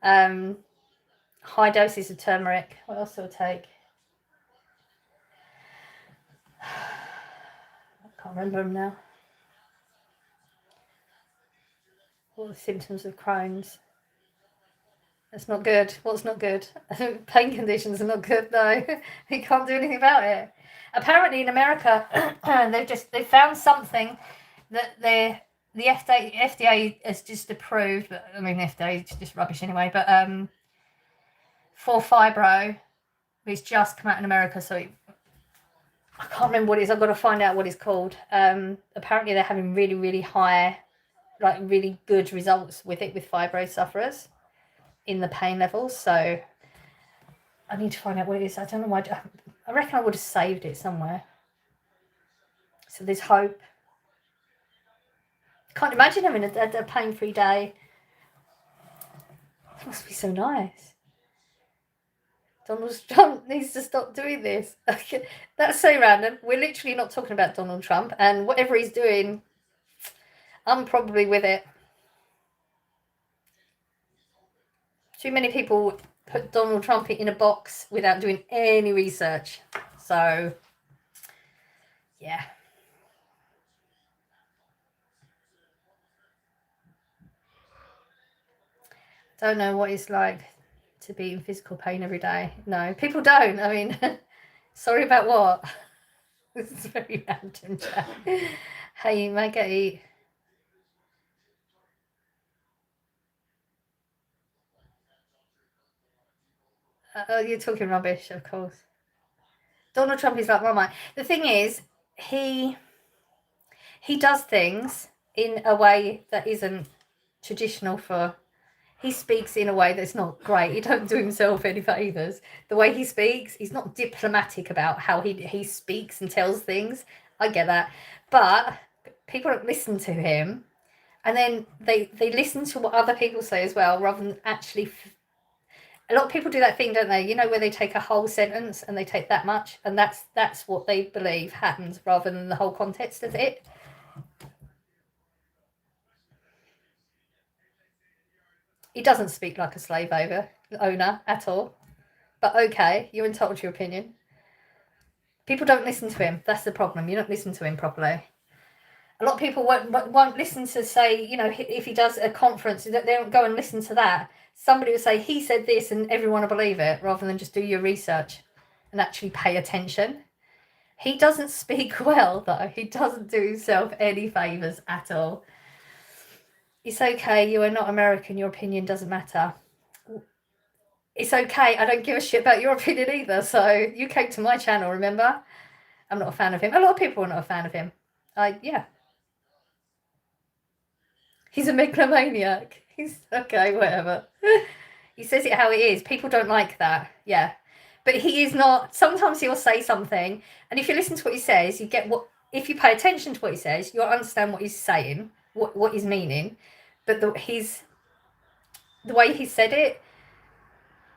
S1: High doses of turmeric. What else do I take? I can't remember them now. All the symptoms of Crohn's. That's not good. What's not good? Pain conditions are not good, no. You can't do anything about it. Apparently in America, they found something that the FDA has just approved, but I mean FDA is just rubbish anyway, but for fibro, it's just come out in America, so I can't remember what it is. I've got to find out what it's called. Apparently they're having really, really high, like really good results with it with fibro sufferers in the pain levels. So I need to find out what it is. I don't know why. I reckon I would have saved it somewhere. So there's hope. I can't imagine having a pain-free day. It must be so nice. Donald Trump needs to stop doing this. That's so random. We're literally not talking about Donald Trump, and whatever he's doing, I'm probably with it. Too many people put Donald Trump in a box without doing any research. So, yeah. Don't know what it's like to be in physical pain every day. No, people don't. I mean, sorry about what? This is very random chat. Hey, Maggie. You're talking rubbish, of course. Donald Trump is like Mama. The thing is, he does things in a way that isn't traditional for. He speaks in a way that's not great. He don't do himself any favours. The way he speaks, he's not diplomatic about how he speaks and tells things. I get that. But people don't listen to him. And then they listen to what other people say as well, rather than actually... A lot of people do that thing, don't they? You know, where they take a whole sentence and they take that much, and that's what they believe happens, rather than the whole context of it. He doesn't speak like a slave owner at all. But okay, you're entitled to your opinion. People don't listen to him. That's the problem. You don't listen to him properly. A lot of people won't listen to, say, you know, if he does a conference, they don't go and listen to that. Somebody will say, he said this, and everyone will believe it, rather than just do your research and actually pay attention. He doesn't speak well, though. He doesn't do himself any favours at all. It's okay. You are not American. Your opinion doesn't matter. It's okay. I don't give a shit about your opinion either. So you came to my channel, remember? I'm not a fan of him. A lot of people are not a fan of him. Yeah. He's a megalomaniac. He's okay, whatever. He says it how it is. People don't like that. Yeah. But he is not. Sometimes he'll say something, and if you listen to what he says, you get what. If you pay attention to what he says, you'll understand what he's saying, what he's meaning. But the way he said it,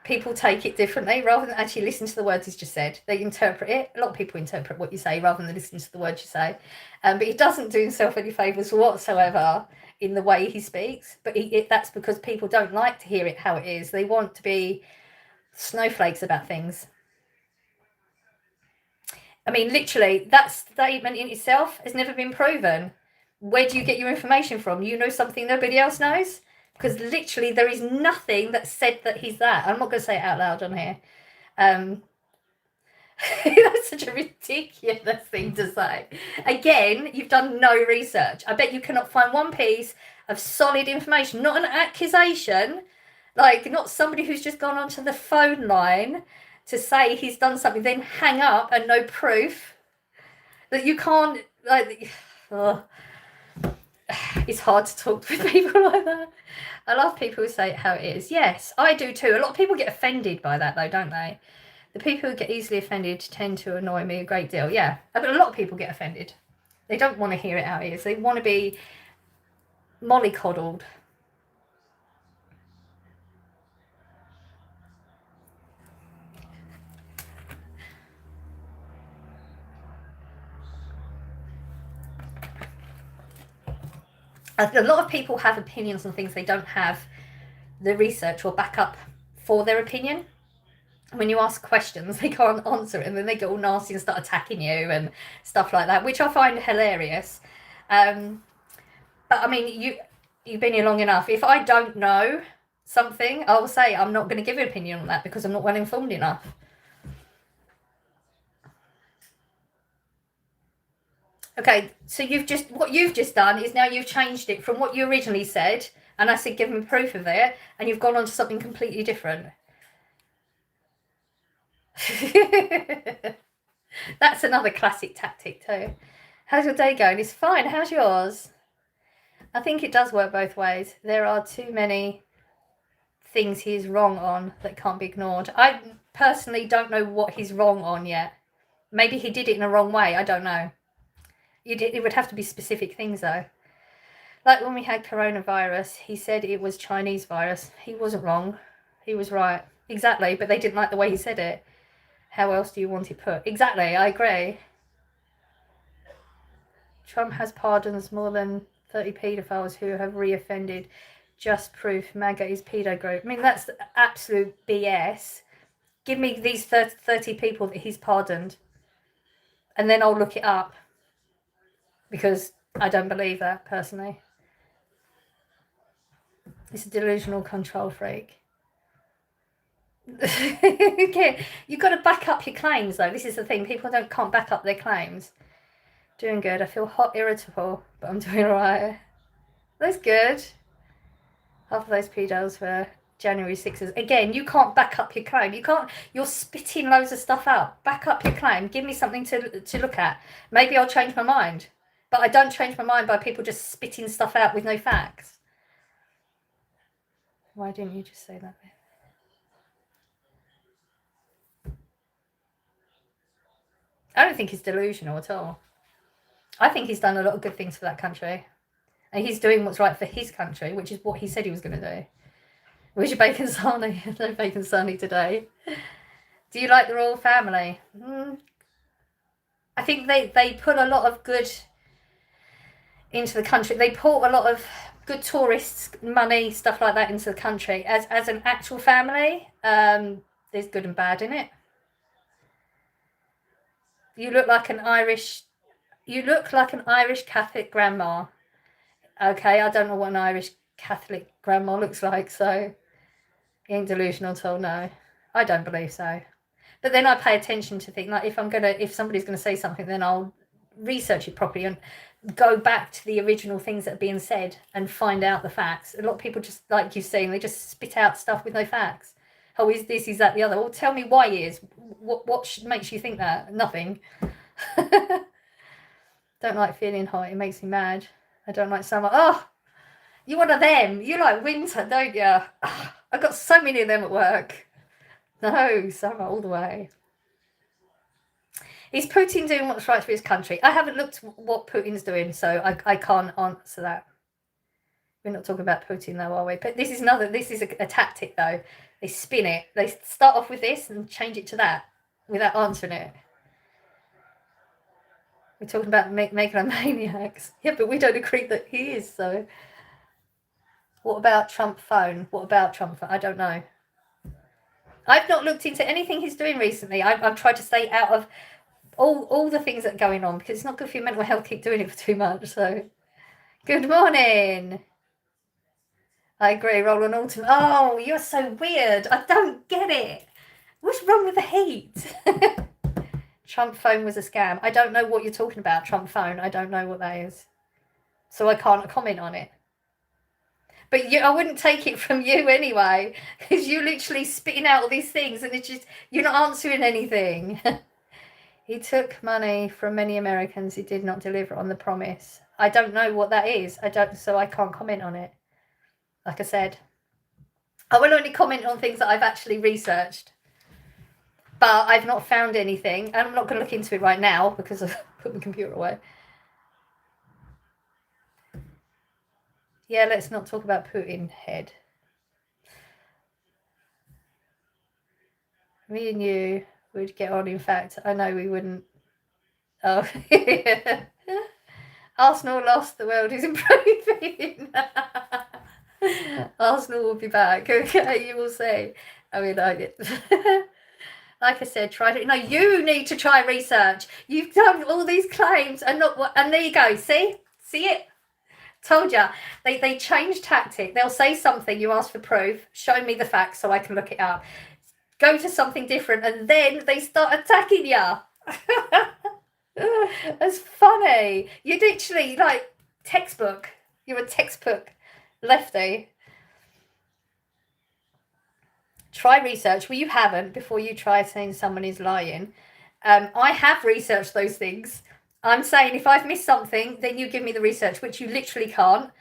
S1: people take it differently. Rather than actually listen to the words he's just said, they interpret it. A lot of people interpret what you say rather than listen to the words you say. But he doesn't do himself any favours whatsoever in the way he speaks. But that's because people don't like to hear it how it is. They want to be snowflakes about things. I mean, literally, that statement in itself has never been proven. Where do you get your information from? You know something nobody else knows? Because literally there is nothing that said that he's that. I'm not going to say it out loud on here. That's such a ridiculous thing to say. Again, you've done no research. I bet you cannot find one piece of solid information, not an accusation, like not somebody who's just gone onto the phone line to say he's done something, then hang up and no proof. That you can't, like... It's hard to talk with people like that. I love people who say it how it is. Yes, I do too. A lot of people get offended by that though, don't they? The people who get easily offended tend to annoy me a great deal. Yeah, but a lot of people get offended. They don't want to hear it how it is. They want to be mollycoddled. A lot of people have opinions on things they don't have the research or backup for their opinion. When you ask questions, they can't answer it, and then they get all nasty and start attacking you and stuff like that, which I find hilarious. But I mean, you've been here long enough. If I don't know something, I will say I'm not going to give an opinion on that because I'm not well informed enough. Okay, so what you've just done is now you've changed it from what you originally said, and I said give me proof of it, and you've gone on to something completely different. That's another classic tactic too. How's your day going? It's fine. How's yours? I think it does work both ways. There are too many things he's wrong on that can't be ignored. I personally don't know what he's wrong on yet. Maybe he did it in a wrong way. I don't know. It would have to be specific things though. Like when we had coronavirus, he said it was Chinese virus. He wasn't wrong. He was right. Exactly, but they didn't like the way he said it. How else do you want it put? Exactly, I agree. Trump has pardons more than 30 paedophiles who have reoffended. Just proof MAGA is pedo group. I mean, that's absolute BS. Give me these 30 people that he's pardoned, and then I'll look it up, because I don't believe that, personally. He's a delusional control freak. Okay, you've got to back up your claims, though. This is the thing. People can't back up their claims. Doing good. I feel hot, irritable, but I'm doing alright. That's good. Half of those pedos were January 6th. Again, you can't back up your claim. You're spitting loads of stuff out. Back up your claim. Give me something to look at. Maybe I'll change my mind. But I don't change my mind by people just spitting stuff out with no facts. Why didn't you just say that? I don't think he's delusional at all. I think he's done a lot of good things for that country. And he's doing what's right for his country, which is what he said he was going to do. Where's your bacon sarnie? No bacon sarnie today. Do you like the royal family? I think they put a lot of good into the country. They put a lot of good tourists, money, stuff like that into the country. As an actual family, there's good and bad in it. You look like an Irish Catholic grandma. Okay, I don't know what an Irish Catholic grandma looks like, so he ain't delusional at all, no. I don't believe so. But then I pay attention to things, like if somebody's gonna say something, then I'll research it properly and go back to the original things that are being said and find out the facts. A lot of people, just like you've seen, they just spit out stuff with no facts. Oh, is this, is that, the other? Well, tell me why he is. What makes you think that? Nothing. Don't like feeling hot. It makes me mad. I don't like summer. Oh, you're one of them. You like winter, don't you? I've got so many of them at work. No, summer all the way. Is Putin doing what's right for his country? I haven't looked what Putin's doing, so I can't answer that. We're not talking about Putin, though, are we? But this is a tactic, though. They spin it. They start off with this and change it to that without answering it. We're talking about megalomaniacs. Yeah, but we don't agree that he is, so. What about Trump phone? I don't know. I've not looked into anything he's doing recently. I've tried to stay out of all the things that are going on, because it's not good for your mental health to keep doing it for too much. So, good morning. I agree, Roland Alton. Oh, you're so weird. I don't get it. What's wrong with the heat? Trump phone was a scam. I don't know what you're talking about, Trump phone. I don't know what that is. So I can't comment on it. But I wouldn't take it from you anyway, because you're literally spitting out all these things and it's just, you're not answering anything. He took money from many Americans. He did not deliver on the promise. I don't know what that is. So I can't comment on it. Like I said, I will only comment on things that I've actually researched. But I've not found anything, and I'm not going to look into it right now because I've put my computer away. Yeah, let's not talk about Putin, head. Me and you would get on. In fact, I know we wouldn't. Oh, yeah. Arsenal lost. The world is improving. Arsenal will be back. Okay, you will see. I mean, like I said, try to. No, you need to try research. You've done all these claims and there you go. See it. Told you. They change tactic. They'll say something. You ask for proof. Show me the facts so I can look it up. Go to something different, and then they start attacking you. That's funny. You're literally like textbook. You're a textbook lefty. Try research. Well, you haven't, before you try saying someone is lying. I have researched those things. I'm saying if I've missed something, then you give me the research, which you literally can't.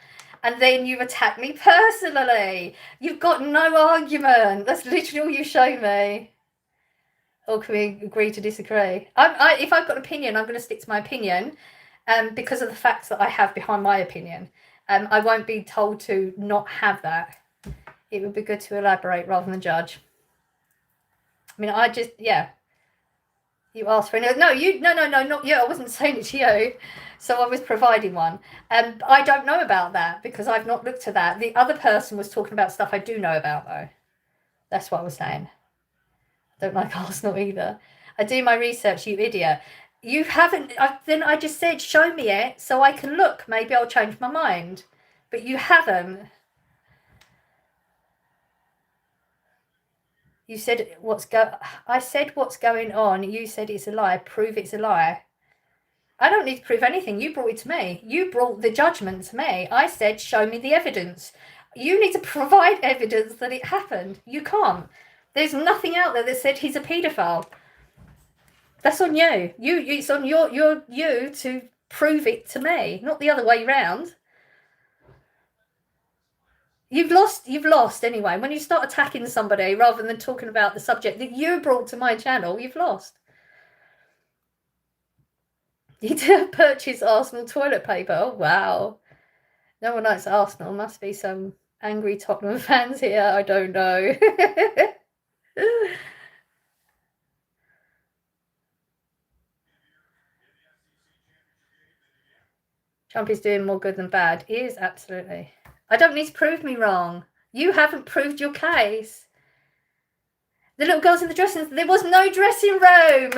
S1: And then you attack me personally. You've got no argument. That's literally all you show me. Or can we agree to disagree? If I've got an opinion, I'm going to stick to my opinion, because of the facts that I have behind my opinion. I won't be told to not have that. It would be good to elaborate rather than judge. I mean, yeah. You asked for it. No, not you. I wasn't saying it to you. So I was providing one. I don't know about that because I've not looked at that. The other person was talking about stuff I do know about, though. That's what I was saying. I don't like Arsenal either. I do my research, you idiot. You haven't. Then I just said, show me it so I can look. Maybe I'll change my mind. But you haven't. You said I said what's going on. You said it's a lie. Prove it's a lie. I don't need to prove anything. You brought it to me. You brought the judgment to me. I said, show me the evidence. You need to provide evidence that it happened. You can't. There's nothing out there that said he's a paedophile. That's on you. It's on you to prove it to me, not the other way round. You've lost anyway. When you start attacking somebody rather than talking about the subject that you brought to my channel, you've lost. You did purchase Arsenal toilet paper. Oh, wow. No one likes Arsenal. Must be some angry Tottenham fans here. I don't know. Trump is doing more good than bad. He is, absolutely. I don't need to prove me wrong. You haven't proved your case. The little girls in the dressing room. There was no dressing room.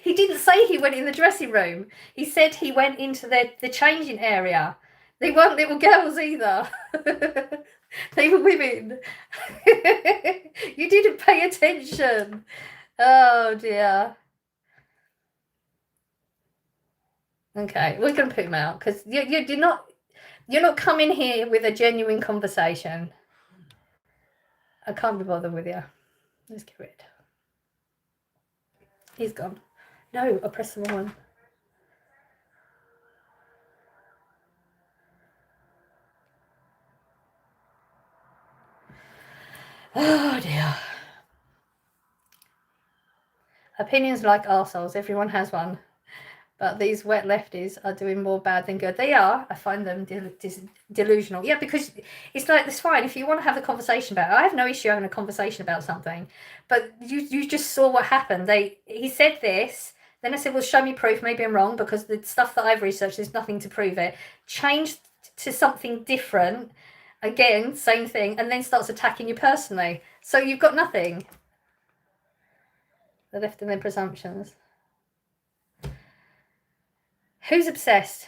S1: He didn't say he went in the dressing room. He said he went into the changing area. They weren't little girls either. They were women. You didn't pay attention. Oh dear. Okay, we're going to put him out because you're not coming here with a genuine conversation. I can't be bothered with you. Let's get rid. He's gone. No, I pressed the wrong one. Oh dear. Opinions like arseholes. Everyone has one. But these wet lefties are doing more bad than good. They are. I find them delusional. Yeah, because it's like, it's fine. If you want to have a conversation about it, I have no issue having a conversation about something. But you just saw what happened. He said this. Then I said, well, show me proof. Maybe I'm wrong because the stuff that I've researched, there's nothing to prove it. Changed to something different. Again, same thing. And then starts attacking you personally. So you've got nothing. They're left in their presumptions. Who's obsessed?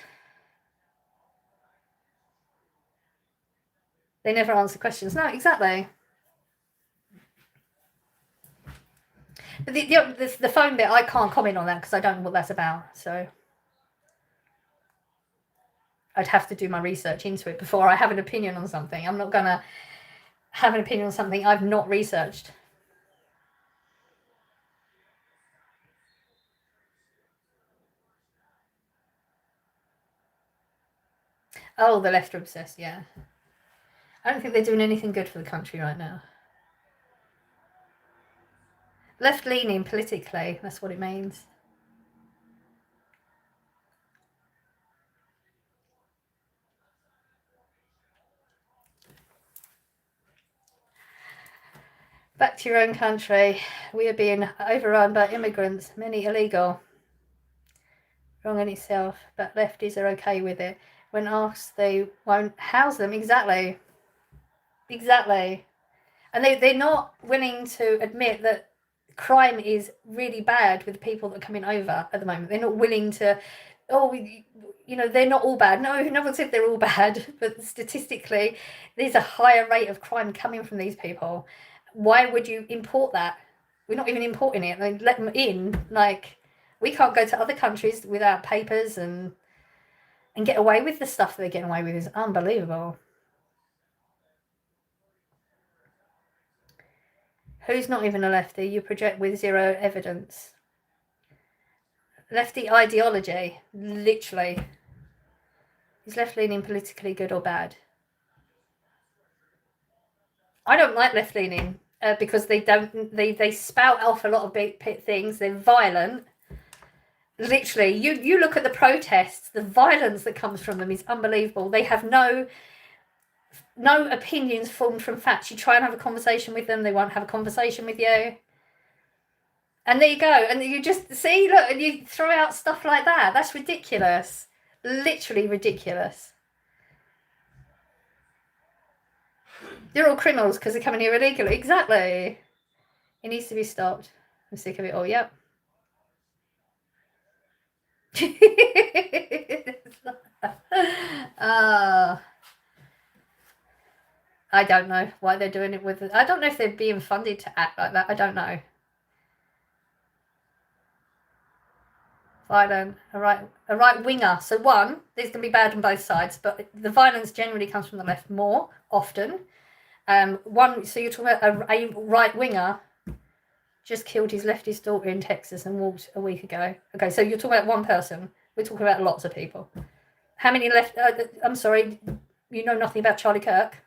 S1: They never answer questions. No, exactly. But the phone bit, I can't comment on that because I don't know what that's about. So I'd have to do my research into it before I have an opinion on something. I'm not going to have an opinion on something I've not researched. Oh, the left are obsessed, yeah. I don't think they're doing anything good for the country right now. Left-leaning politically, that's what it means. Back to your own country. We are being overrun by immigrants, many illegal. Wrong in itself, but lefties are okay with it. When asked, they won't house them. Exactly. And they're not willing to admit that crime is really bad with the people that are coming over at the moment. They're not willing to, they're not all bad. No one said they're all bad, but statistically, there's a higher rate of crime coming from these people. Why would you import that? We're not even importing it. They let them in. Like, we can't go to other countries without papers and get away with the stuff they're getting away with. Is unbelievable. Who's not even a lefty? You project with zero evidence. Lefty ideology, literally. Is left-leaning politically good or bad? I don't like left-leaning because they spout off a lot of big things. They're violent. Literally, you look at the protests, the violence that comes from them is unbelievable. They have no no opinions formed from facts. You try and have a conversation with them, they won't have a conversation with you. And there you go. And you just see, look, and you throw out stuff like that. That's ridiculous. Literally ridiculous. They're all criminals because they're coming here illegally. Exactly. It needs to be stopped. I'm sick of it all. Yep. I don't know why they're doing it with it. I don't know if they're being funded to act like that. I don't know. Violent, a right winger. So one, there's going to be bad on both sides, but the violence generally comes from the left more often. One, so you're talking about a right winger just killed his leftist daughter in Texas and walked a week ago. Okay, so you're talking about one person. We're talking about lots of people. How many left? I'm sorry, you know nothing about Charlie Kirk.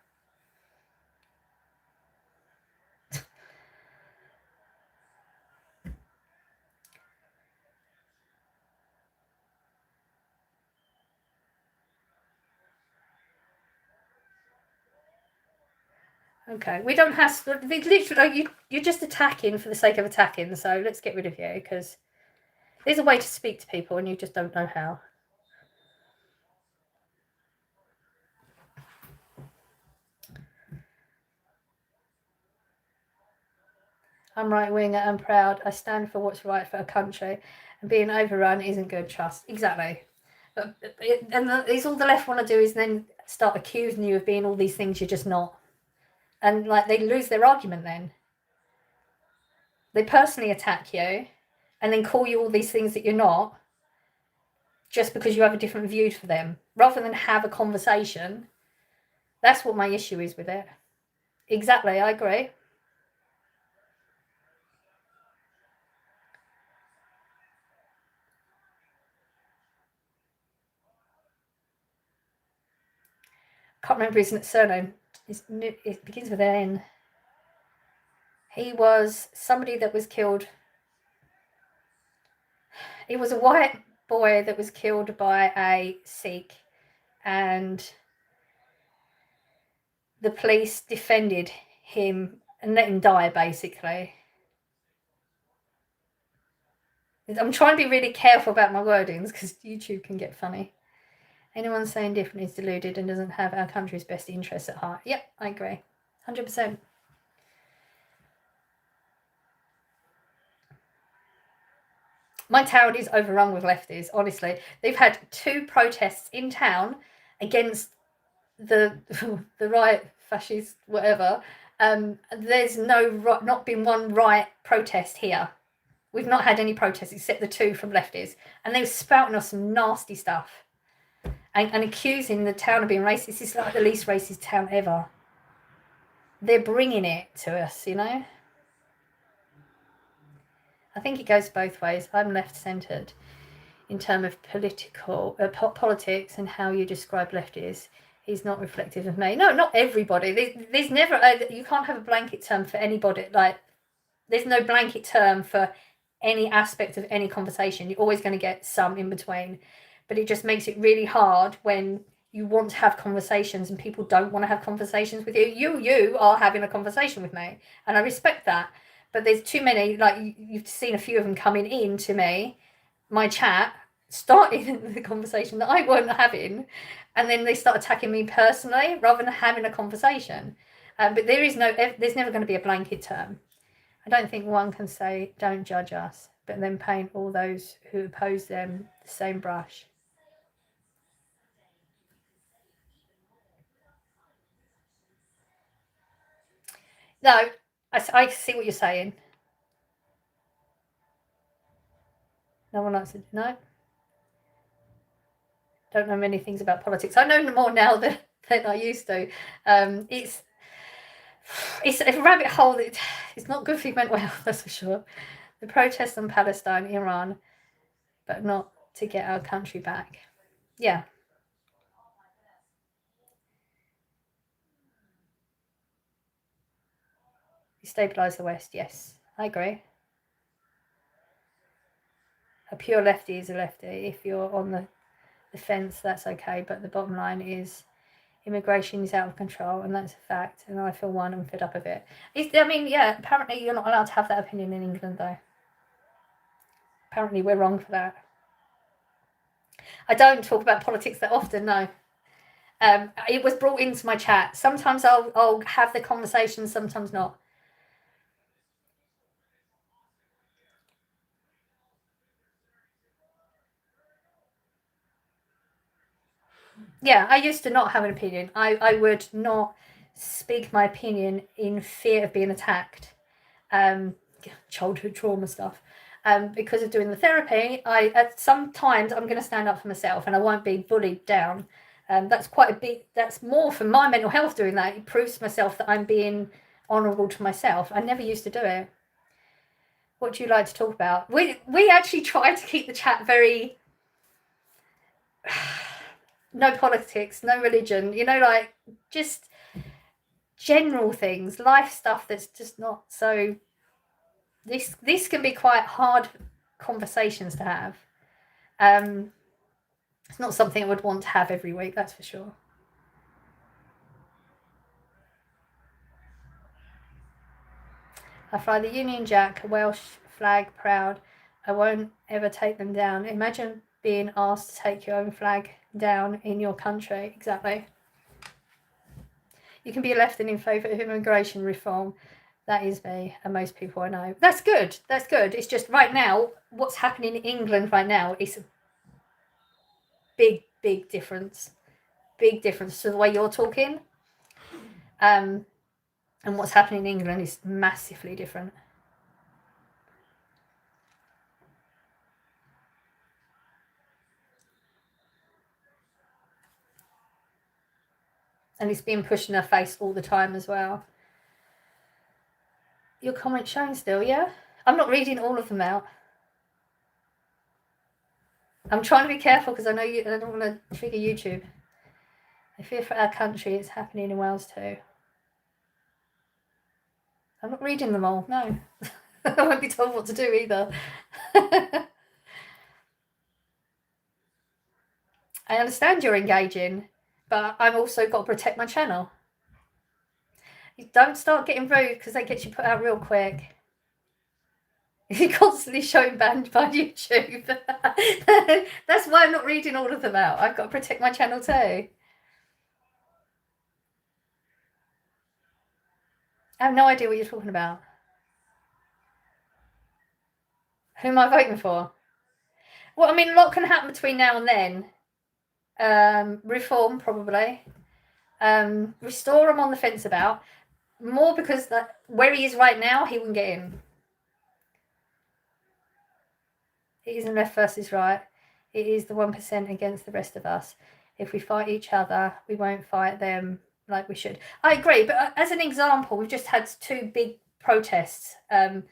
S1: Okay, we don't have to. Literally, you're just attacking for the sake of attacking. So let's get rid of you because there's a way to speak to people and you just don't know how. I'm right winger. I'm proud. I stand for what's right for a country, and being overrun isn't good. Trust exactly. And all the left want to do is then start accusing you of being all these things you're just not. And like they lose their argument then. They personally attack you and then call you all these things that you're not just because you have a different view for them. Rather than have a conversation. That's what my issue is with it. Exactly, I agree. Can't remember his surname. It begins with an N. He was somebody that was killed. He was a white boy that was killed by a Sikh, and the police defended him and let him die, basically. I'm trying to be really careful about my wordings because YouTube can get funny. Anyone saying different is deluded and doesn't have our country's best interests at heart. Yep, I agree. 100%. My town is overrun with lefties, honestly. They've had 2 protests in town against the right, fascist, whatever. There's not been one right protest here. We've not had any protests except the 2 from lefties. And they were spouting us some nasty stuff. And accusing the town of being racist. This is like the least racist town ever. They're bringing it to us, you know? I think it goes both ways. I'm left-centred in terms of politics and how you describe lefties. He's not reflective of me. No, not everybody. There's never... you can't have a blanket term for anybody. Like, there's no blanket term for any aspect of any conversation. You're always going to get some in between. But it just makes it really hard when you want to have conversations and people don't want to have conversations with you. You are having a conversation with me, and I respect that. But there's too many, like you've seen a few of them coming in to me, my chat, starting the conversation that I weren't having, and then they start attacking me personally rather than having a conversation. But there's never going to be a blanket term. I don't think one can say, don't judge us, but then paint all those who oppose them the same brush. No, I see what you're saying. No one likes it. No. Don't know many things about politics. I know more now than I used to. It's a rabbit hole that it's not good for your mental health, that's for sure. The protests on Palestine, Iran, but not to get our country back. Yeah. Destabilise the West, yes. I agree. A pure lefty is a lefty. If you're on the fence, that's okay. But the bottom line is immigration is out of control, and that's a fact. And I feel one, I'm fed up of it. I mean, yeah, apparently you're not allowed to have that opinion in England, though. Apparently we're wrong for that. I don't talk about politics that often, no. It was brought into my chat. Sometimes I'll have the conversation, sometimes not. Yeah, I used to not have an opinion. I would not speak my opinion in fear of being attacked. Childhood trauma stuff. Because of doing the therapy, sometimes I'm going to stand up for myself and I won't be bullied down. That's quite a big, that's more for my mental health doing that. It proves to myself that I'm being honourable to myself. I never used to do it. What do you like to talk about? We actually try to keep the chat very no politics, no religion, like just general things, life stuff that's just not so. This can be quite hard conversations to have. It's not something I would want to have every week, that's for sure. I fly the Union Jack, a Welsh flag proud. I won't ever take them down. Imagine being asked to take your own flag down in your country. Exactly. You can be left in favour of immigration reform. That is me and most people I know. That's good. That's good. It's just right now, what's happening in England right now is a big, big difference. Big difference to the way you're talking. And what's happening in England is massively different. And it's being pushed in her face all the time as well. Your comment showing still, yeah? I'm not reading all of them out. I'm trying to be careful because I know I don't want to trigger YouTube. I fear for our country, it's happening in Wales too. I'm not reading them all, no. I won't be told what to do either. I understand you're engaging, but I've also got to protect my channel. You don't start getting rude because that gets you put out real quick. You're constantly showing banned by YouTube. That's why I'm not reading all of them out. I've got to protect my channel too. I have no idea what you're talking about. Who am I voting for? Well, I mean, a lot can happen between now and then. Reform, probably. Restore, I'm on the fence about. More because where he is right now, he wouldn't get in. It isn't left versus right. It is the 1% against the rest of us. If we fight each other, we won't fight them like we should. I agree, but as an example, we've just had 2 big protests. The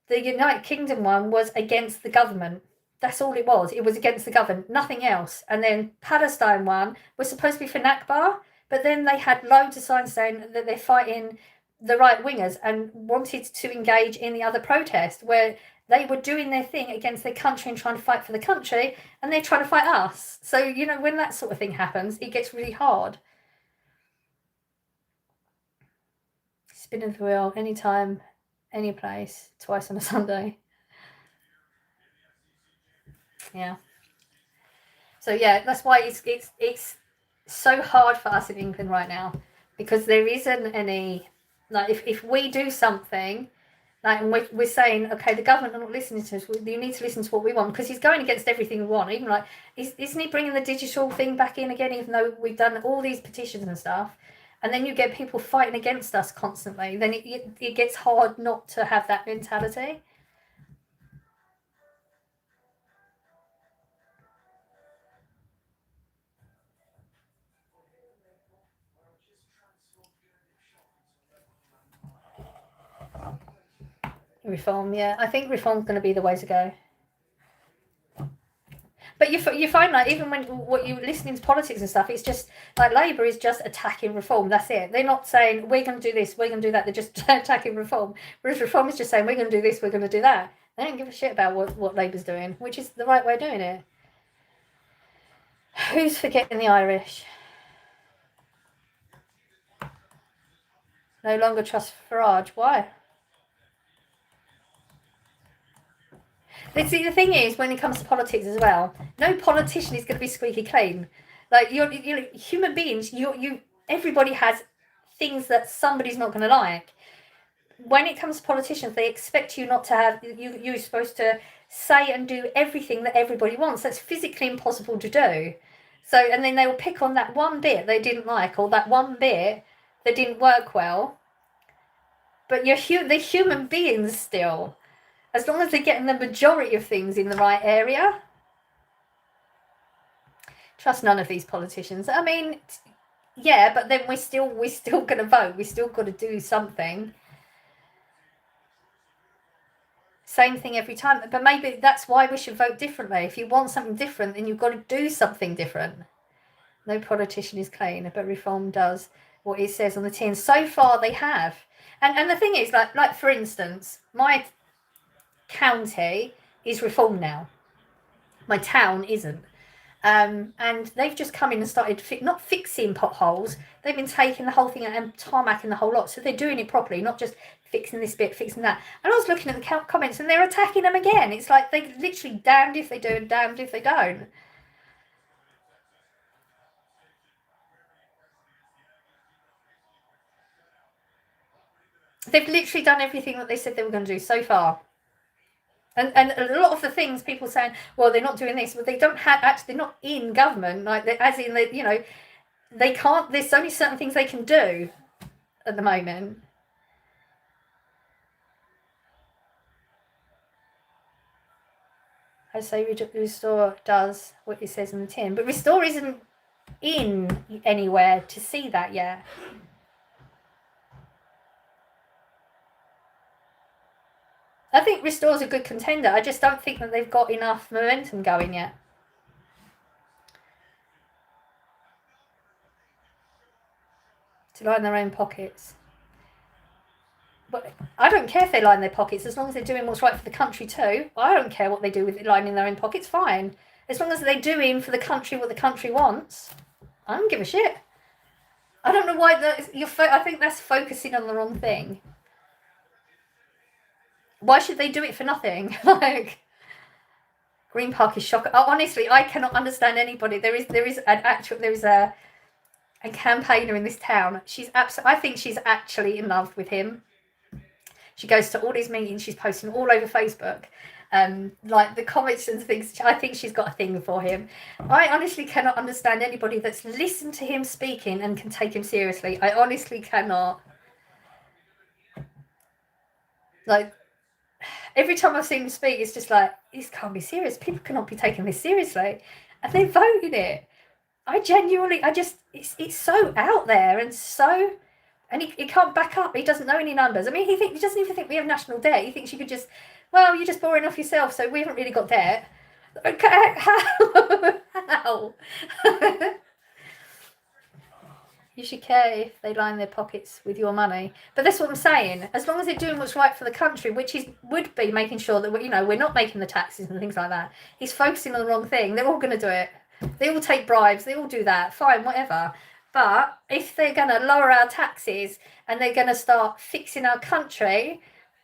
S1: United Kingdom one was against the government. That's all it was. It was against the government, nothing else. And then Palestine one was supposed to be for Nakba, but then they had loads of signs saying that they're fighting the right wingers and wanted to engage in the other protest where they were doing their thing against their country and trying to fight for the country, and they're trying to fight us. So, when that sort of thing happens, it gets really hard. Spinning the wheel, anytime, any place, twice on a Sunday. Yeah. So yeah, that's why it's so hard for us in England right now, because there isn't any, like, if we do something, like, and we're saying, okay, the government are not listening to us, you need to listen to what we want, because he's going against everything we want. Even like, isn't he bringing the digital thing back in again, even though we've done all these petitions and stuff? And then you get people fighting against us constantly, then it gets hard not to have that mentality. Reform, yeah. I think reform's going to be the way to go. But you find, like, even when what you listening to politics and stuff, it's just like Labour is just attacking reform. That's it. They're not saying we're going to do this, we're going to do that. They're just attacking reform. Whereas reform is just saying we're going to do this, we're going to do that. They don't give a shit about what Labour's doing, which is the right way of doing it. Who's forgetting the Irish? No longer trust Farage. Why? See, the thing is, when it comes to politics as well, no politician is going to be squeaky clean. Like you're human beings. Everybody has things that somebody's not going to like. When it comes to politicians, they expect you not to have you're supposed to say and do everything that everybody wants. That's physically impossible to do. So, and then they will pick on that one bit they didn't like, or that one bit that didn't work well. But they're human beings still, as long as they're getting the majority of things in the right area. Trust none of these politicians. I mean, yeah, but then we're still going to vote. We still got to do something. Same thing every time, but maybe that's why we should vote differently. If you want something different, then you've got to do something different. No politician is clean, but Reform does what it says on the tin. So far, they have. And the thing is, like for instance, my county is Reform now. My town isn't. And they've just come in and started not fixing potholes. They've been taking the whole thing and tarmacking the whole lot. So they're doing it properly, not just fixing this bit, fixing that. And I was looking at the comments and they're attacking them again. It's like they literally damned if they do and damned if they don't. They've literally done everything that they said they were going to do so far. And a lot of the things people saying, well, they're not doing this, but they don't have, actually, they're not in government, like, as in, they can't, there's only certain things they can do at the moment. I say Restore does what it says in the tin, but Restore isn't in anywhere to see that yet. I think Restore's a good contender. I just don't think that they've got enough momentum going yet. To line their own pockets. But I don't care if they line their pockets, as long as they're doing what's right for the country too. I don't care what they do with lining their own pockets, fine. As long as they're doing for the country what the country wants, I don't give a shit. I don't know why I think that's focusing on the wrong thing. Why should they do it for nothing? Like, Green Park is shocking. Oh, honestly, I cannot understand anybody. There is a campaigner in this town. I think she's actually in love with him. She goes to all his meetings. She's posting all over Facebook. Like the comments and things. I think she's got a thing for him. I honestly cannot understand anybody that's listened to him speaking and can take him seriously. I honestly cannot. Like, every time I've seen him speak, it's just like, this can't be serious. People cannot be taking this seriously. And they voted it. It's so out there and so, and he can't back up. He doesn't know any numbers. I mean, he doesn't even think we have national debt. He thinks you could just, well, you're just borrowing off yourself, so we haven't really got debt. Okay, how? You should care if they line their pockets with your money. But that's what I'm saying. As long as they're doing what's right for the country, which would be making sure that we're not making the taxes and things like that. He's focusing on the wrong thing. They're all going to do it. They all take bribes. They all do that. Fine, whatever. But if they're going to lower our taxes and they're going to start fixing our country,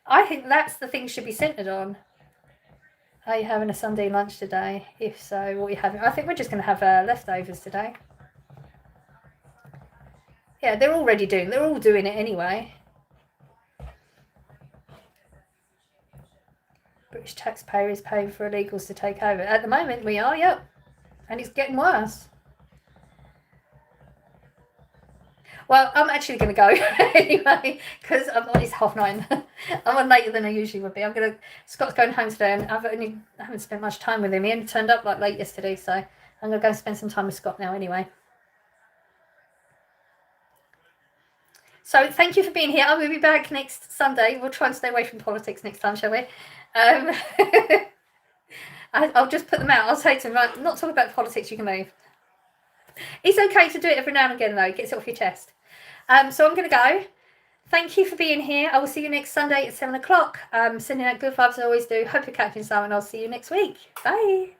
S1: I think that's the thing should be centred on. Are you having a Sunday lunch today? If so, what are you having? I think we're just going to have leftovers today. Yeah, they're all doing it anyway. British taxpayer is paying for illegals to take over. At the moment, we are, yep. And it's getting worse. Well, I'm actually going to go anyway, because it's 9:30. I'm on later than I usually would be. Scott's going home today, and I haven't spent much time with him. He only turned up late yesterday, so I'm going to go and spend some time with Scott now anyway. So thank you for being here. I will be back next Sunday. We'll try and stay away from politics next time, shall we? I'll just put them out. I'll say to them, right, not talk about politics, you can leave. It's okay to do it every now and again, though. It gets it off your chest. So I'm going to go. Thank you for being here. I will see you next Sunday at 7 o'clock. Sending out good vibes, I always do. Hope you're catching some, and I'll see you next week. Bye.